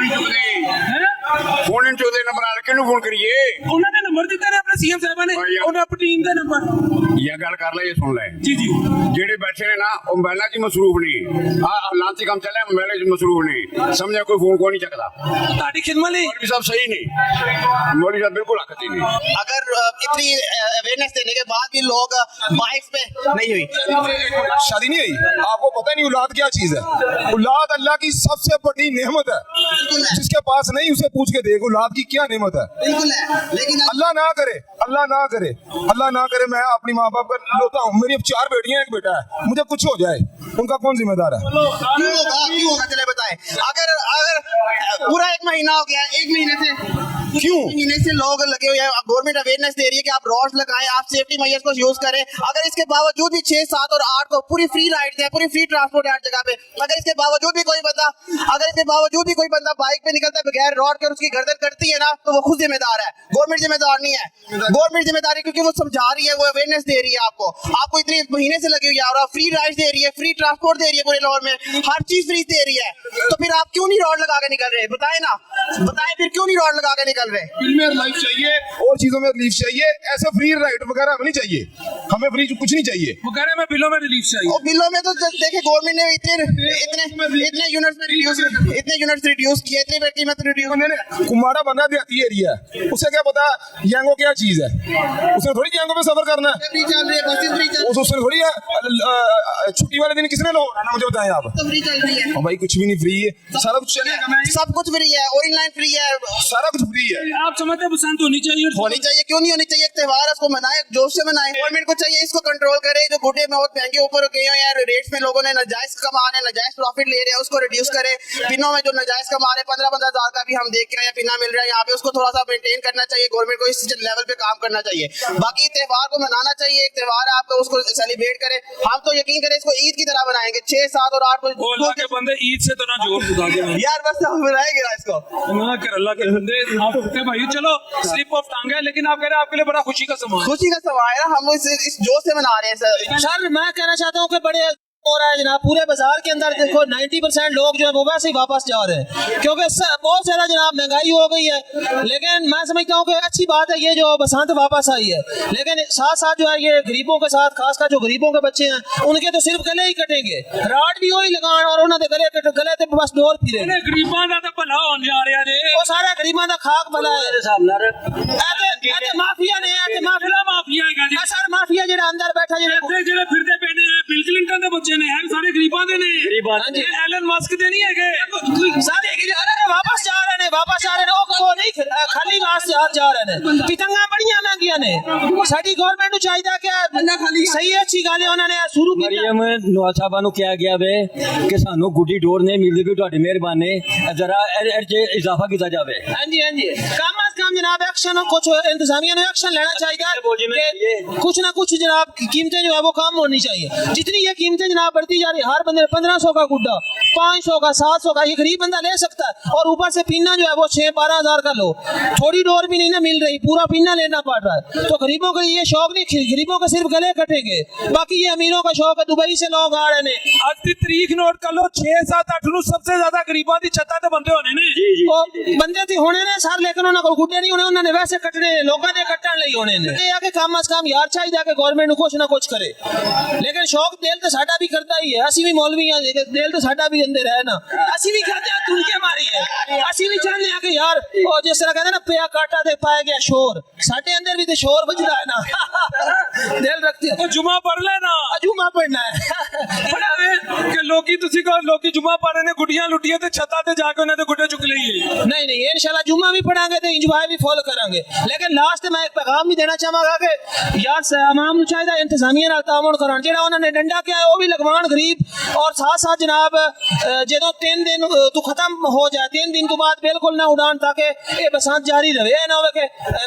ਫੋਨ ਇਨ ਚੋਦੇ ਨੰਬਰ ਆ ਕਿਹਨੂੰ ਫੋਨ ਕਰੀਏ? ਉਹਨਾਂ ਨੇ ਨੰਬਰ ਦਿੱਤੇ ਨੇ ਆਪਣੇ ਸੀਐਮ ਸਾਹਿਬਾਂ ਨੇ, ਉਹਨਾਂ ਆਪਣੀ ਟੀਮ ਦਾ ਨੰਬਰ। ਇਹ ਗੱਲ ਕਰ ਲੈ, ਇਹ ਸੁਣ ਲੈ ਜੀ ਜੀ। ਜਿਹੜੇ ਬੈਠੇ ਨੇ ਨਾ ਉਹ ਮਹਿਲਾ ਚ ਮਸਰੂਫ ਨਹੀਂ, ਆ ਲਾਂਤੀ ਕੰਮ ਚੱਲਿਆ, ਮਹਿਲੇ ਚ ਮਸਰੂਫ ਨਹੀਂ, ਸਮਝਿਆ ਕੋਈ ਫੋਨ ਕੋਈ ਨਹੀਂ ਚੱਕਦਾ। ਤੁਹਾਡੀ ਖਿਦਮਤ ਲਈ मौलवी साहब सही नहीं, मौलवी साहब बिल्कुल हकती नहीं। अगर इतनी अवेयरनेस देने के बाद भी लोग बाइक्स पे नहीं हुई, शादी नहीं हुई, आपको पता नहीं औलाद क्या चीज है? औलाद अल्लाह की सबसे बड़ी नेमत है, जिसके पास नहीं उसे पूछ के देख औलाद की क्या नेमत है। बिल्कुल है, लेकिन अल्लाह ना करे, अल्लाह ना करे, अल्लाह ना करे मैं अपनी माँ बाप का लोता हूँ, मेरी 4 बेटियां एक बेटा है, मुझे कुछ हो जाए उनका कौन जिम्मेदार है? क्यों होगा चले बताएं। अगर पूरा 1 महीना हो गया, 1 महीने से क्यों? महीने से लोग लगे हुए हैं, गवर्नमेंट अवेयरनेस दे रही है कि आप रॉड्स लगाएं, आप सेफ्टी मेजर्स को यूज करें। अगर इसके बावजूद भी 6, 7 और 8 को पूरी फ्री राइड्स है, पूरी फ्री ट्रांसपोर्ट है हर जगह पे, अगर इसके बावजूद भी कोई बंदा बाइक पे निकलता है बगैर रॉड के और उसकी गर्दन कटती है ना, तो वो खुद जिम्मेदार है, गवर्नमेंट जिम्मेदार नहीं है। गवर्नमेंट जिम्मेदारी क्योंकि वो समझा रही है, वो अवेयरनेस दे रही है आपको इतने महीने से लगी हुई है, और आप फ्री राइड्स दे रही है, फ्री ट्रांसपोर्ट दे रही है, पूरे लाहौर में हर चीज फ्री दे रही है, तो फिर आप क्यों नहीं रॉड लगा के निकल रहे? बताए ना, बताएं फिर क्यों नहीं रॉड लगा के निकल रहे? लाइफ चाहिए और चीजों में रिलीफ चाहिए, ऐसे फ्री राइड वगैरह हमें नहीं चाहिए, हमें फ्री कुछ नहीं चाहिए। वो कह रहे हैं बिलों में रिलीफ चाहिए। और बिलों में तो देखे गवर्नमेंट ने इतने यूनिट्स रिड्यूस किए, इतनी कीमत रिड्यूस। कुमारा बंदा देहाती एरिया है, उसे क्या पता यंगो क्या चीज है, उसने थोड़ी यंगो में सफर करना है, फ्री चल रही है, बसेस फ्री चल उसने थोड़ी छुट्टी वाले दिन किसने लो ना, मुझे बताएं आप। तो फ्री चल रही है भाई कुछ भी नहीं फ्री है, सारा कुछ चलेगा, सब कुछ फ्री है, और इनलाइन फ्री है, सारा कुछ फ्री है। आप समझते हैं बसंत होनी चाहिए? क्यों नहीं होनी चाहिए? एक त्योहार है, उसको मनाए, जोश से मनाए। गवर्नमेंट को चाहिए इसको कंट्रोल करे, जो गुड्डे बहुत महंगे ऊपर गए हैं यार, रेट्स में लोगों ने नाजायज कमा रहे हैं, नाजायज प्रॉफिट ले रहे हैं, उसको रिड्यूस करे। पिनों में जो नाजायज कमा रहे हैं 15-15 हज़ार का भी हम देख रहे हैं पिना मिल रहा है यहाँ पे, उसको थोड़ा सा मेंटेन करना चाहिए, गवर्नमेंट को इस लेवल पे काम करना चाहिए। बाकी त्योहार को मनाना चाहिए, एक त्योहार है आपका, उसको सेलिब्रेट करें। हम तो यकीन करें इसको ईद की तरह बनाएंगे, 6, 7 और 8 अल्लाह के बंदे ईद से तो ना जोर खुदा के यार, बस हम बनाएंगे ना इसको। अल्लाह के बंदे आप कहते भाई चलो स्लिप ऑफ टंग है, लेकिन आप कह रहे हैं आपके लिए बड़ा खुशी का समय है ना, हम इस जोश से मना रहे हैं सर। मैं कहना चाहता हूँ कि बड़े हो रहा है जनाब, पूरे बाजार के अंदर देखो 90% लोग जो है वो वैसे ही वापस जा रहे हैं, क्योंकि बहुत ज्यादा जनाब महंगाई हो गई है। लेकिन मैं समझता हूँ कि अच्छी बात है ये जो बसंत वापस आई है, लेकिन साथ साथ जो है ये गरीबों के साथ, खासकर जो गरीबों के बच्चे हैं उनके तो सिर्फ गले ही कटेंगे, राड भी वही लगान और उन्होंने गले ते बस डोर फिरे। गरीबां दा तो भला होने जा रहा जे, वो सारा गरीबां दा खाक भला है माफिया ने माफिया माफिया है जी सर, माफिया जेड़ा अंदर बैठा जेड़ा फिरते पे ने बिल्कुल क्लिंटन ਦੇ ਬੱਚੇ ਨੇ ਹੈ ਸਾਰੇ ਗਰੀਬਾਂ ਦੇ ਨੇ ਹਾਂਜੀ। ਐਲਨ ਮਸਕ ਦੇ ਨਹੀਂ ਹੈਗੇ सारे अरे वापस जा रहे ने वो नहीं खाली वापस जा रहे ने पतंगा बड़ियां महंगियां ने साडी गवर्नमेंट नु चाहिदा कि सही अच्छी गल है उन्होंने शुरू की ਮਰੀਮ ਨਵਾਜ਼ ਸਾਹਿਬਾਂ ਨੂੰ ਕਿਹਾ ਗਿਆ ਵੇ ਕਿ ਸਾਨੂੰ ਗੁੱਡੀ ਡੋਰ ਨਹੀਂ ਮਿਲਦੀ ਵੀ ਤੁਹਾਡੀ ਮਿਹਰਬਾਨੀ ਜਰਾ ਇਹ 'ਚ ਇਜ਼ਾਫਾ ਕੀਤਾ ਜਾਵੇ हाँ जी कम अज कम जनाब एक्शन कुछ इंतजामिया ने एक्शन लेना चाहिए कुछ ना कुछ जनाब कीमतें जो है वो कम होनी चाहिए जितनी ये कीमतें जनाब बढ़ती जा रही है हर बंदे 1500 का गुड्डा 500 का 700 का ये गरीब बंदा ले सकता है और ऊपर से पीना जो है वो 6-12 हजार का लो थोड़ी डोर भी नहीं ना मिल रही पूरा पीना लेना पड़ रहा है तो गरीबों का ये शौक नहीं गरीबों का सिर्फ गले कटेंगे बाकी ये अमीरों का शौक है दुबई से लोग आ रहे हैं ਅੱਜ ਦੀ ਤਰੀਕ ਨੋਟ ਕਰ ਲਓ 6 7 8 ਨੂੰ ਸਭ ਤੋਂ ਜ਼ਿਆਦਾ ਗਰੀਬਾਂ ਦੀ ਛੱਤਾਂ ਤੇ ਬੰਦੇ ਹੋਣੇ ਨੇ वो बंदे थे होने ने सर लेकिन उन्होंने कोई गुड्डे नहीं होने उन्होंने वैसे कटने लोगों ने कटन ਲਈ होने ने ये आके कम अज कम यार चाहिए कि गवर्नमेंट कुछ ना कुछ करे लेकिन शौक दिल तो साडा भी करता ही है ਅਸੀਂ भी मौलवी हैं लेकिन दिल तो साडा भी अंदर है ना ਅਸੀਂ भी कहते हैं तुनके मारी है ਅਸੀਂ भी चाहते हैं कि यार और जिस तरह कहते हैं ना पिया काटा ते पाया गया शोर साडे अंदर भी तो शोर बजदा है ना दिल रखते हैं ਜੁਮਾ ਪੜ ਲੈਣਾ जुमा पढ़ना है ਪੜਾ ਕਿ ਲੋਕੀ ਤੁਸੀਂ ਕਹੋ ਲੋਕੀ ਜੁਮਾ ਪੜ ਰਹੇ ਨੇ ਗੁੱਡੀਆਂ ਲੁੱਟੀਆਂ ਤੇ ਛੱਤਾਂ ਤੇ ਜਾ ਕੇ ਉਹਨਾਂ ਦੇ ਗੁੱਡੇ ਚੁੱਕ ਲਈਏ नहीं इंशाल्लाह जुम्मा भी पढ़ांगे तो इंजॉय भी फुल करांगे लेकिन लास्ट मैं एक पैगाम भी देना चाहांगा कि यार आवाम नु चाहिए इंतजामिया नाल तामुन करन जेड़ा उन्होंने डंडा किया वो भी लगवान गरीब और साथ साथ जनाब जो 3 दिन तो खत्म हो जाए 3 दिन तो बाद बिल्कुल ना उड़ान ताकि ये बरसात जारी रहे ये ना हो कि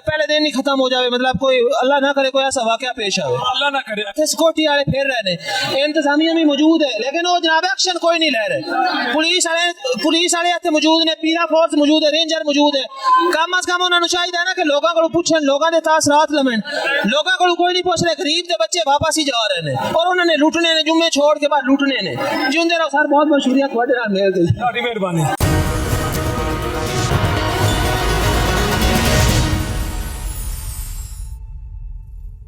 पहले दिन ही खत्म हो जाए मतलब कोई अल्लाह ना करे कोई ऐसा वाकया पेश आवे ਅੱਲਾ ਨਾ ਕਰੇ सिक्योरिटी वाले फिर रहे ने इंतजामिया भी मौजूद है लेकिन वो जनाब एक्शन कोई नहीं ले रहे पुलिस वाले इत्थे मौजूद ने पीरा फोर्स मौजूद है रेंजर मौजूद है कम अज कम उन्होंने चाहिए ना कि लोगों को पूछन लोगों के तासरात लमन लोगों को कोई नहीं पूछ रहे गरीब के बच्चे वापस ही जा रहे हैं और उन्होंने लूटने ने जुम्मे छोड़ के बाद लूटने ने जिंदे रहो सर बहुत बहुत शुक्रिया ਤੁਹਾਡੇ ਨਾਲ मेल ਤੁਹਾਡੀ ਮਿਹਰਬਾਨੀ